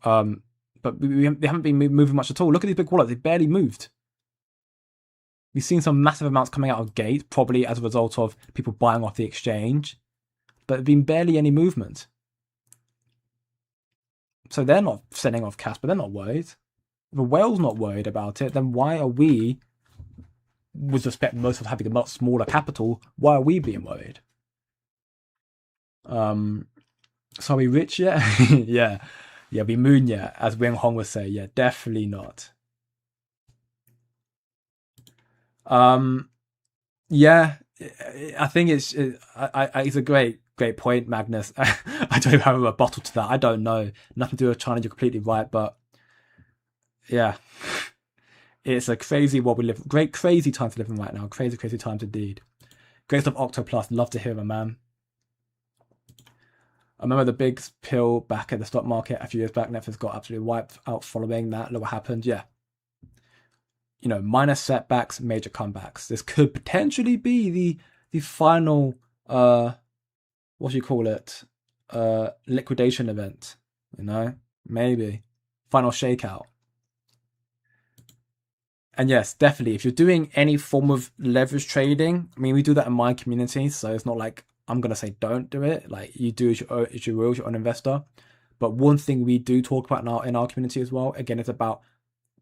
but they haven't been moving much at all. Look at these big wallets, they barely moved. We've seen some massive amounts coming out of gate, probably as a result of people buying off the exchange, but there's been barely any movement. So they're not selling off Kaspa, they're not worried. If a whale's not worried about it, then why are we, with respect most of having a much smaller capital, why are we being worried? So are we rich yet? yeah, we moon yet, as Wing Hong would say. Yeah, definitely not. Yeah, I think it's a great point, Magnus. I don't have a rebuttal to that. I don't know. Nothing to do with China. You're completely right, but yeah, it's a crazy world we live. Crazy times to live in right now. Crazy times indeed. Great stuff, Octoplus. Love to hear it, man. I remember the big pill back at the stock market a few years back. Netflix got absolutely wiped out following that. Look what happened. Yeah. Minor setbacks, major comebacks. This could potentially be the final, what do you call it? Liquidation event. Maybe. Final shakeout. And yes, definitely, if you're doing any form of leverage trading, we do that in my community, so it's not like I'm going to say don't do it. Like, you do as you will, as your own investor. But one thing we do talk about in our community as well, again, it's about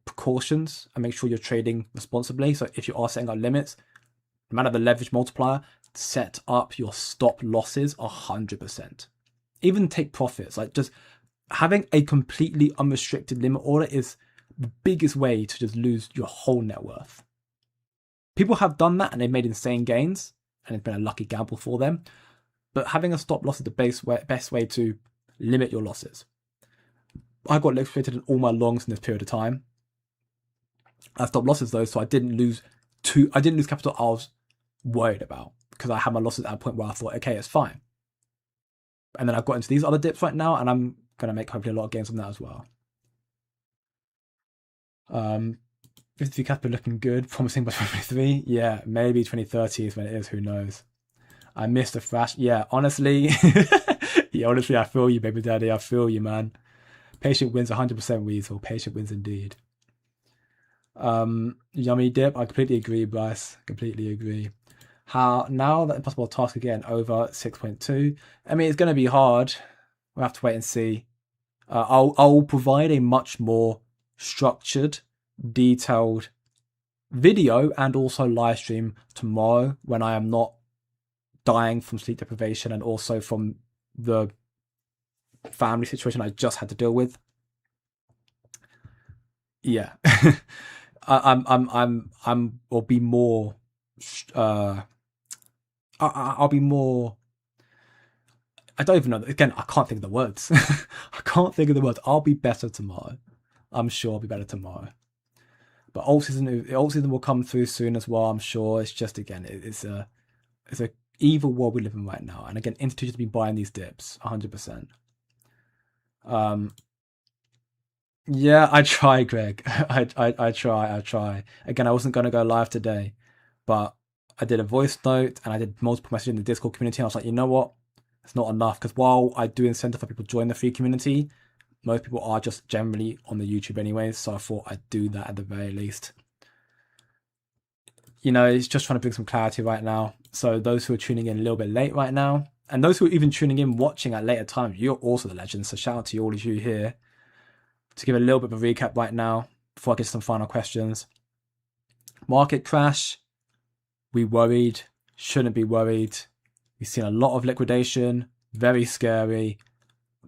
precautions and make sure you're trading responsibly. So if you are setting up limits, no matter the leverage multiplier, set up your stop losses 100%. Even take profits. Like, just having a completely unrestricted limit order is the biggest way to just lose your whole net worth. People have done that and they've made insane gains, and it's been a lucky gamble for them. But having a stop loss is the best way to limit your losses. I got liquidated in all my longs in this period of time. I stopped losses though, so I didn't lose capital I was worried about, because I had my losses at a point where I thought, okay, it's fine. And then I've got into these other dips right now, and I'm going to make hopefully a lot of gains on that as well. 53 capital looking good, promising by 2023. Yeah, maybe 2030 is when it is, who knows. I missed the flash. Yeah, honestly, I feel you, baby daddy. I feel you, man. Patient wins 100%, Weasel. Patient wins indeed. Yummy dip. I completely agree, Bryce. Completely agree. How now that impossible task again over 6.2? It's going to be hard. We'll have to wait and see. I'll provide a much more structured, detailed video and also live stream tomorrow when I am not dying from sleep deprivation and also from the family situation I just had to deal with. Yeah. I'll be more I'll be more, I don't even know. Again, I can't think of the words. I can't think of the words. I'll be better tomorrow. I'm sure I'll be better tomorrow. But alt season will come through soon as well, I'm sure. It's just, again, it's a evil world we live in right now. And again, institutions have been buying these dips 100%. Yeah, I try, Greg. I try. Again, I wasn't going to go live today, but I did a voice note and I did multiple messages in the Discord community. And I was like, you know what? It's not enough because while I do incentivize people to join the free community, most people are just generally on the YouTube anyways. So I thought I'd do that at the very least. You know, it's just trying to bring some clarity right now. So those who are tuning in a little bit late right now, and those who are even tuning in watching at later times, you're also the legends. So shout out to all of you here. To give a little bit of a recap right now before I get to some final questions. Market crash. We worried. Shouldn't be worried. We've seen a lot of liquidation. Very scary.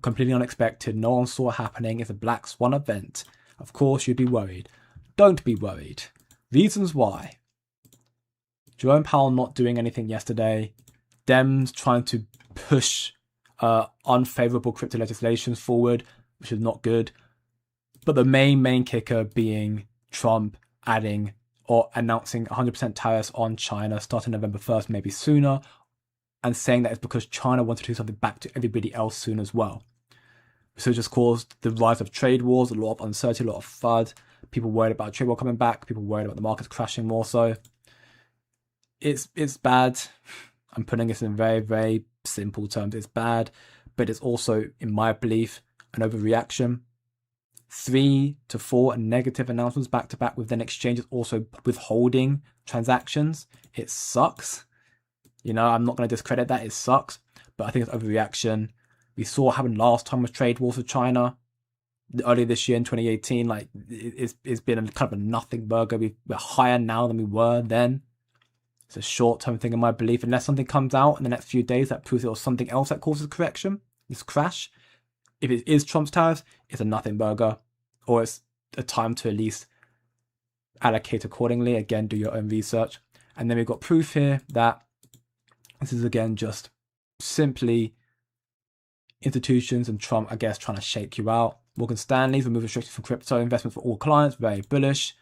Completely unexpected. No one saw it happening. It's a black swan event. Of course, you'd be worried. Don't be worried. Reasons why. Jerome Powell not doing anything yesterday. Dems trying to push unfavorable crypto legislation forward, which is not good. But the main kicker being Trump adding or announcing 100% tariffs on China starting November 1st, maybe sooner, and saying that it's because China wanted to do something back to everybody else soon as well. So it just caused the rise of trade wars, a lot of uncertainty, a lot of FUD, people worried about trade war coming back, people worried about the markets crashing more so. It's bad. I'm putting this in very, very simple terms. It's bad, but it's also, in my belief, an overreaction. 3 to 4 negative announcements back to back with then exchanges also withholding transactions. It sucks. You know, I'm not going to discredit that. It sucks, but I think it's overreaction. We saw what happened last time with trade wars with China earlier this year in 2018. Like it's been a kind of a nothing burger. We're higher now than we were then. It's a short-term thing in my belief. Unless something comes out in the next few days that proves it was something else that causes correction, this crash. If it is Trump's tariffs, it's a nothing burger, or it's a time to at least allocate accordingly. Again, do your own research. And then we've got proof here that this is again just simply institutions and Trump, I guess, trying to shake you out. Morgan Stanley's removed restrictions from crypto investments for all clients, very bullish.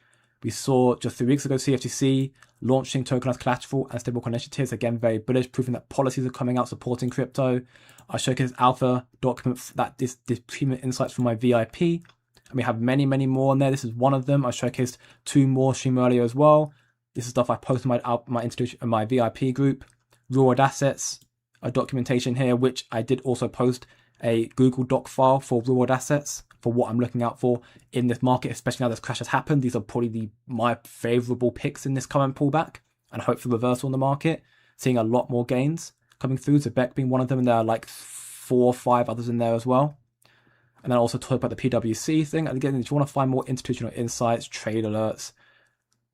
We saw just 3 weeks ago CFTC launching tokenized collateral and stablecoin initiatives, again very bullish, proving that policies are coming out supporting crypto. I showcased alpha document that this premium insights from my VIP, and we have many more on there. This is one of them. I showcased 2 more stream earlier as well. This is stuff I posted in my institution, my VIP group. Real world assets, a documentation here, which I did also post a Google Doc file for real world assets for what I'm looking out for in this market, especially now this crash has happened. These are probably my favorable picks in this current pullback and hopefully reversal in the market. Seeing a lot more gains coming through. Zebek being one of them, and there are like 4 or 5 others in there as well. And then I also talk about the PwC thing. And again, if you want to find more institutional insights, trade alerts,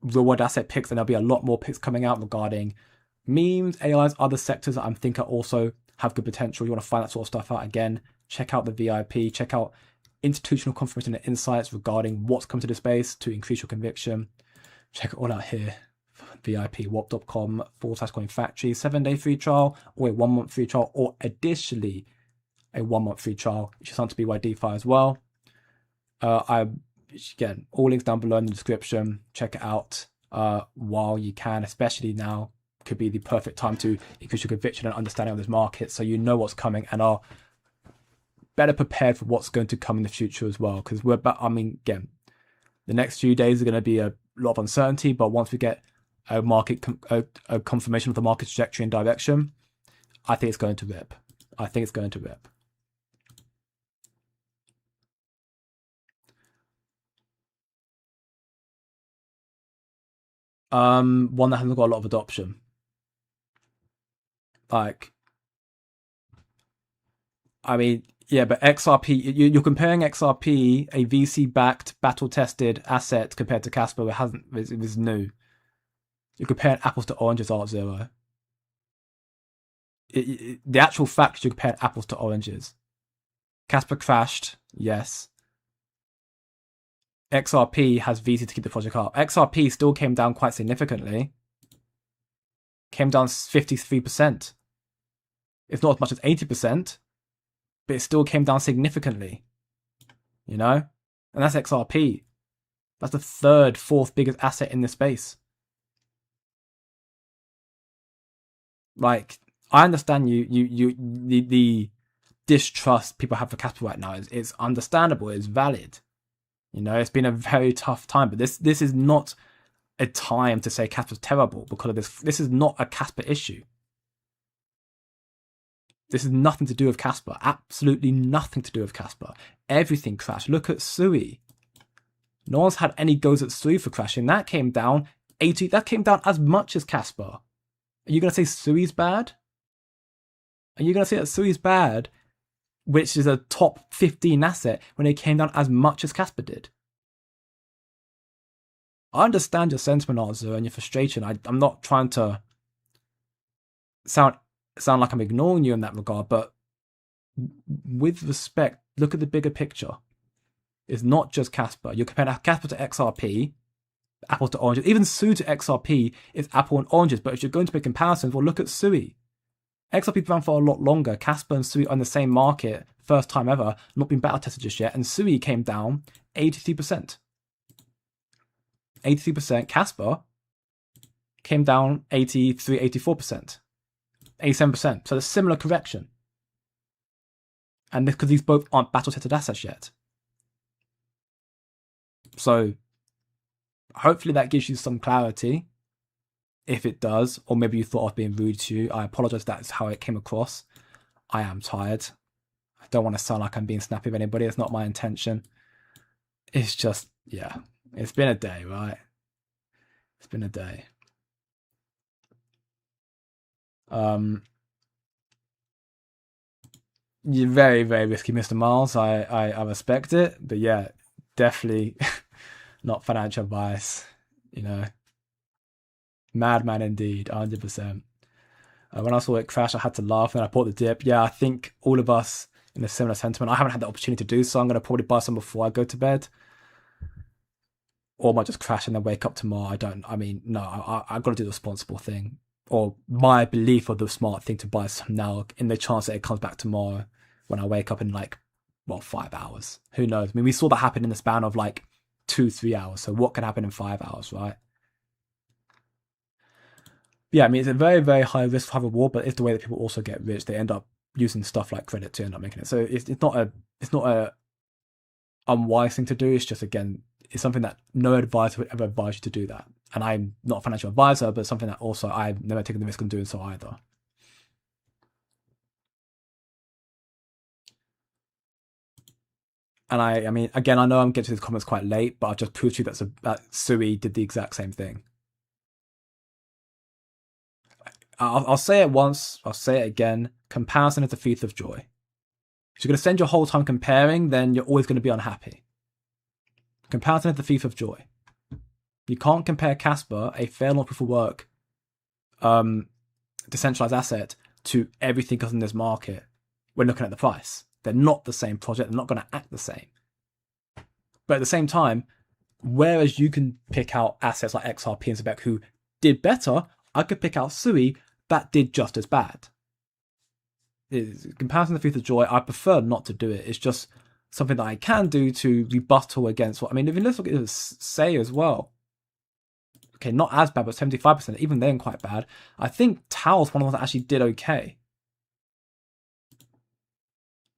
real world asset picks, then there'll be a lot more picks coming out regarding memes, AIs, other sectors that I'm thinking also have good potential. You want to find that sort of stuff out. Again, check out the VIP, check out institutional confirmation and insights regarding what's come to the space to increase your conviction. Check it all out here. VIP, wop.com/coin factory, 7-day free trial, or a 1-month free trial, or additionally a 1-month free trial, which is on to BYDFI as well. Again, all links down below in the description. Check it out while you can, especially now. Could be the perfect time to increase your conviction and understanding of this market, so you know what's coming and are better prepared for what's going to come in the future as well. Because again, the next few days are going to be a lot of uncertainty, but once we get a market a confirmation of the market trajectory and direction, I think it's going to rip. One that hasn't got a lot of adoption. Yeah, but XRP, you're comparing XRP, a VC-backed, battle-tested asset, compared to Kaspa, it was new. You're comparing apples to oranges, Art0. The actual fact, you're comparing apples to oranges. Kaspa crashed, yes. XRP has VC to keep the project up. XRP still came down quite significantly. Came down 53%. It's not as much as 80%, but it still came down significantly. You know? And that's XRP. That's the 3rd, 4th biggest asset in this space. Like, I understand the distrust people have for Kaspa right now. It's understandable, it's valid. You know, it's been a very tough time, but this is not a time to say Kaspa's terrible because of this. This is not a Kaspa issue. This is nothing to do with Kaspa. Absolutely nothing to do with Kaspa. Everything crashed. Look at Sui. No one's had any goes at Sui for crashing. That came down 80. That came down as much as Kaspa. Are you going to say Sui's bad? Are you going to say that Sui's bad, which is a top 15 asset, when it came down as much as Kaspa did? I understand your sentiment, Arzu, and your frustration. I'm not trying to sound like I'm ignoring you in that regard, but with respect, look at the bigger picture. It's not just Kaspa. You're comparing Kaspa to XRP, apple to oranges. Even Sui to XRP is apple and oranges. But if you're going to make comparisons, well, look at Sui. XRP ran for a lot longer. Kaspa and Sui on the same market, first time ever, not been battle tested just yet. And Sui came down 83%. 83%. Kaspa came down 83, 84%. 87%. So a similar correction. And because these both aren't battle tested assets yet. So hopefully that gives you some clarity. If it does, or maybe you thought I was being rude to you, I apologize. That's how it came across. I am tired. I don't want to sound like I'm being snappy with anybody. It's not my intention. It's just, yeah, it's been a day, right? It's been a day. You're very, very risky, Mr. Miles. I respect it, but yeah, definitely not financial advice. You know, madman indeed, 100%. When I saw it crash, I had to laugh, and I bought the dip. Yeah, I think all of us in a similar sentiment. I haven't had the opportunity to do so. I'm going to probably buy some before I go to bed, or I might just crash and then wake up tomorrow. I've got to do the responsible thing, or my belief of the smart thing to buy some now in the chance that it comes back tomorrow when I wake up in 5 hours. Who knows? I mean, we saw that happen in the span of 2-3 hours. So what can happen in 5 hours, right? Yeah, I mean, it's a very, very high risk, high reward, but it's the way that people also get rich. They end up using stuff like credit to end up making it. So it's not a unwise thing to do. It's just, again, it's something that no advisor would ever advise you to do that. And I'm not a financial advisor, but something that also I've never taken the risk of doing so either. And I mean, again, I know I'm getting to these comments quite late, but I've just proved to you that Sui did the exact same thing. I'll say it once, I'll say it again. Comparison is the thief of joy. If you're going to spend your whole time comparing, then you're always going to be unhappy. Comparison is the thief of joy. You can't compare Kaspa, a fair law proof of work, decentralized asset, to everything else in this market when looking at the price. They're not the same project. They're not going to act the same. But at the same time, whereas you can pick out assets like XRP and Sebek who did better, I could pick out Sui that did just as bad. Comparison to the thief of joy, I prefer not to do it. It's just something that I can do to rebuttal against what... I mean, if you look at it, say as well. Okay, not as bad, but 75%. Even then, quite bad. I think Tao's one of the ones that actually did okay.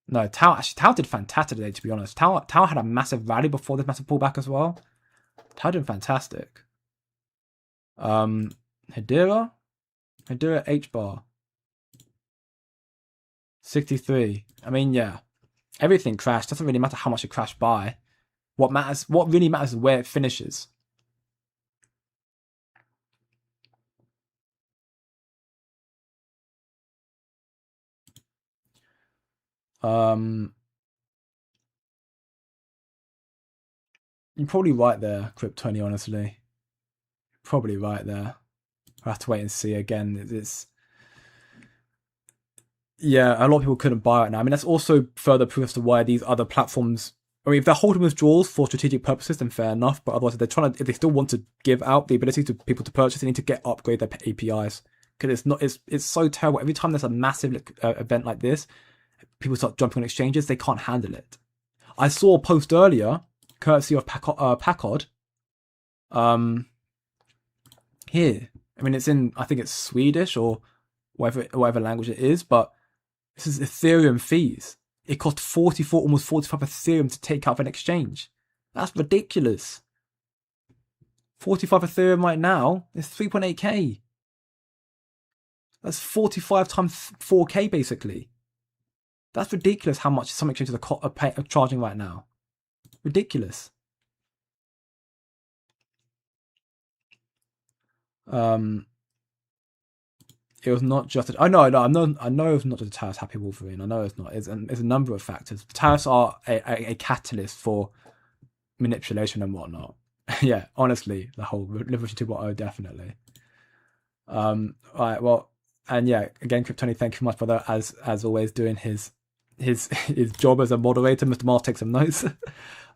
No, Tao did fantastic today, to be honest. Tao had a massive rally before this massive pullback as well. Tao did fantastic. Hedera H-bar. 63. I mean, yeah. Everything crashed. Doesn't really matter how much it crashed by. What really matters is where it finishes. You're probably right there, Kryptoni, honestly. Probably right there. I'll have to wait and see again. Yeah, a lot of people couldn't buy it now. I mean, that's also further proof as to why these other platforms... I mean, if they're holding withdrawals for strategic purposes, then fair enough. But otherwise, if they still want to give out the ability to people to purchase, they need to upgrade their APIs. Because it's so terrible. Every time there's a massive event like this, people start jumping on exchanges, they can't handle it. I saw a post earlier, courtesy of Packard. Here. I mean, it's in, I think it's Swedish or whatever language it is, but this is Ethereum fees. It cost 44, almost 45 Ethereum to take out of an exchange. That's ridiculous. 45 Ethereum right now is 3.8k. That's 45 times 4k basically. That's ridiculous how much some exchanges are charging right now. Ridiculous. It was not just. I know it was not just the tariffs. Happy Wolverine. I know it's not. It's a number of factors. Tariffs are a catalyst for manipulation and whatnot. Yeah, honestly, the whole Revolution 2.0 definitely. Right. Well, and yeah, again, Kryptoni, thank you so much, brother. As always, doing his job as a moderator. Mr. Mars, take some notes.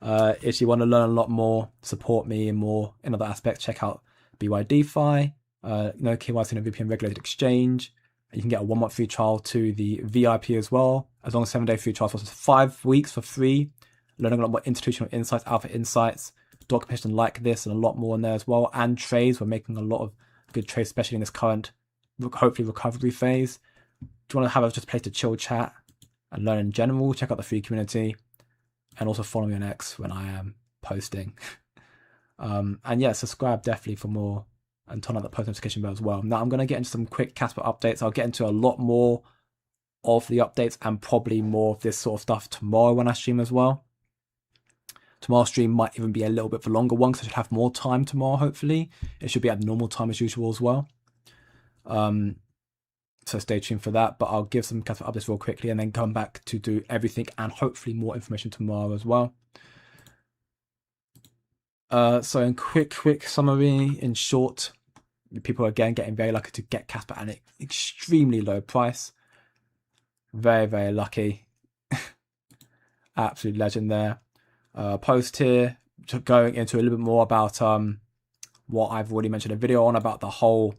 If you want to learn a lot more, support me in other aspects, check out BYDFI. No KYC and VPN regulated exchange. You can get a 1 month free trial to the VIP as well, as long as 7-day free trial for 5 weeks for free. Learning a lot more institutional insights, alpha insights, documentation like this, and a lot more in there as well. And trades. We're making a lot of good trades, especially in this current, hopefully, recovery phase. Do you want to have just a place to chill, chat, and learn in general? Check out the free community, and also follow me on X when I am posting. And yeah, subscribe definitely for more. And turn on the post notification bell as well. Now I'm going to get into some quick Kaspa updates. I'll get into a lot more of the updates and probably more of this sort of stuff tomorrow when I stream as well. Tomorrow's stream might even be a little bit of a longer one because I should have more time tomorrow, hopefully. It should be at normal time as usual as well. So stay tuned for that. But I'll give some Kaspa updates real quickly and then come back to do everything and hopefully more information tomorrow as well. So in quick summary, in short, people are again getting very lucky to get Kaspa at an extremely low price. Very, very lucky. Absolute legend there. Post here, going into a little bit more about what I've already mentioned in a video on about the whole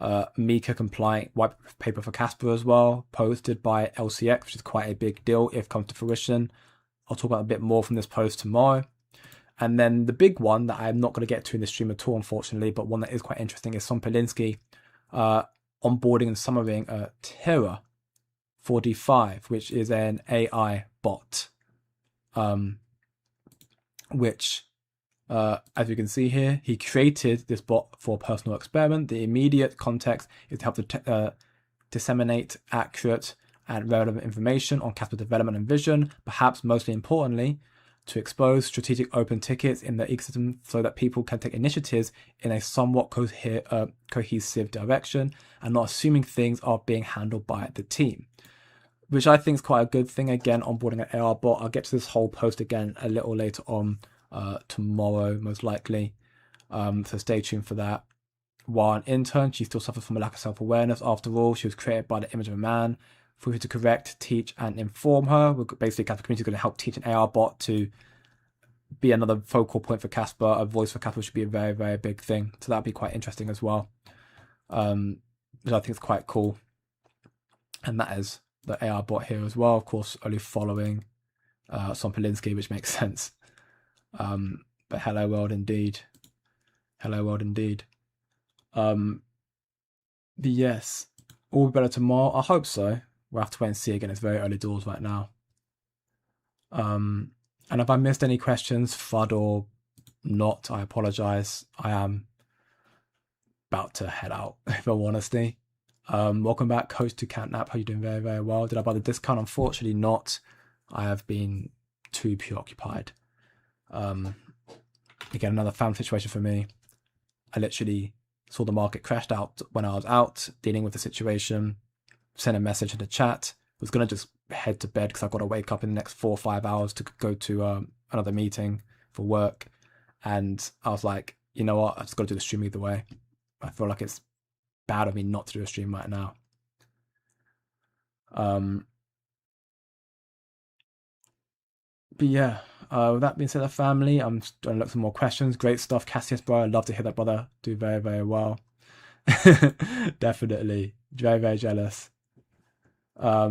MiCA compliant white paper for Kaspa as well, posted by LCX, which is quite a big deal if it comes to fruition. I'll talk about a bit more from this post tomorrow. And then the big one that I'm not going to get to in the stream at all, unfortunately, but one that is quite interesting is Swan onboarding and summarizing Terra 45, which is an AI bot, which, as you can see here, he created this bot for a personal experiment. The immediate context is to help disseminate accurate and relevant information on Kaspa development and vision, perhaps mostly importantly, to expose strategic open tickets in the ecosystem so that people can take initiatives in a somewhat cohesive direction and not assuming things are being handled by the team, which I think is quite a good thing. Again, onboarding an AR bot. I'll get to this whole post again a little later on tomorrow, most likely. So stay tuned for that. While an intern, she still suffers from a lack of self-awareness. After all, she was created by the image of a man. For you to correct, teach, and inform her. We're basically, Kaspa community is going to help teach an AR bot to be another focal point for Kaspa. A voice for Kaspa should be a very, very big thing. So that'd be quite interesting as well. Which I think is quite cool. And that is the AR bot here as well. Of course, only following Swan, which makes sense. But hello world indeed. Hello world indeed. But yes, all be better tomorrow. I hope so. We'll have to wait and see again. It's very early doors right now. And if I missed any questions, FUD or not, I apologize. I am about to head out, in all honesty. Welcome back, Coach to Catnap. How you doing? Very, very well. Did I buy the discount? Unfortunately not. I have been too preoccupied. Again, another family situation for me. I literally saw the market crashed out when I was out dealing with the situation. Sent a message in the chat. Was going to just head to bed because I've got to wake up in the next 4 or 5 hours to go to another meeting for work. And I was like, you know what? I just got to do the stream either way. I feel like it's bad of me not to do a stream right now. But yeah, with that being said, the family, I'm going to look for some more questions. Great stuff, Cassius, bro. I'd love to hear that, brother. Do very, very well. Definitely. Very, very jealous. I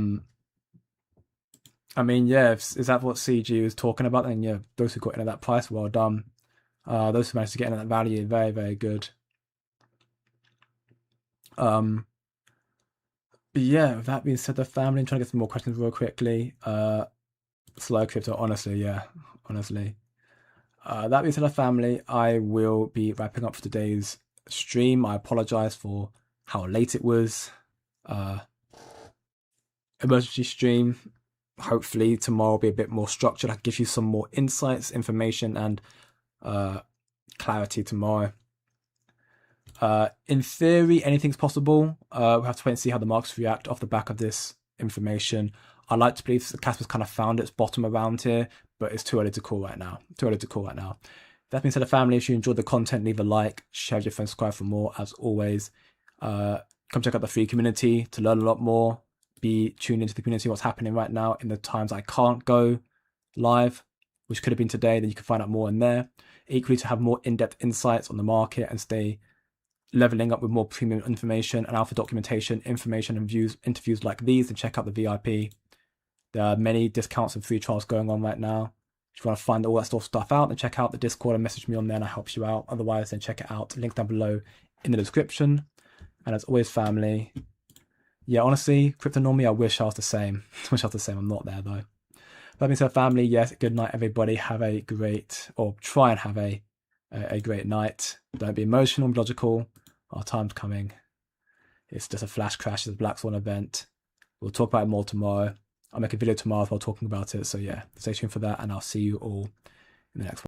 mean, yeah, is that what CG was talking about? Then yeah, those who got into that price, well done. Those who managed to get into that value, very, very good. But yeah, with that being said, the family, I'm trying to get some more questions real quickly. Slow crypto, honestly, yeah, honestly. That being said, family, I will be wrapping up for today's stream. I apologize for how late it was. Emergency stream. Hopefully tomorrow will be a bit more structured. I can give you some more insights, information, and clarity tomorrow. In theory, anything's possible. We have to wait and see how the markets react off the back of this information. I like to believe that Kaspa's kind of found its bottom around here, but it's too early to call right now. That being said, family, if you enjoyed the content, leave a like, share with your friends, subscribe for more. As always, come check out the free community to learn a lot more. Be tuned into the community, what's happening right now in the times I can't go live, which could have been today. Then you can find out more in there. Equally, to have more in-depth insights on the market and stay leveling up with more premium information and alpha documentation, information and views, interviews like these, and check out the VIP. There are many discounts and free trials going on right now. If you want to find all that sort of stuff out, then check out the Discord and message me on there and I help you out. Otherwise, then check it out. Link down below in the description. And as always, family, yeah, honestly, crypto normally, I wish I was the same. I'm not there though. That being said, family, yes, good night, everybody. Have a great, or try and have a great night. Don't be emotional, be logical. Our time's coming. It's just a flash crash. It's a Black Swan event. We'll talk about it more tomorrow. I'll make a video tomorrow while talking about it. So yeah, stay tuned for that, and I'll see you all in the next one.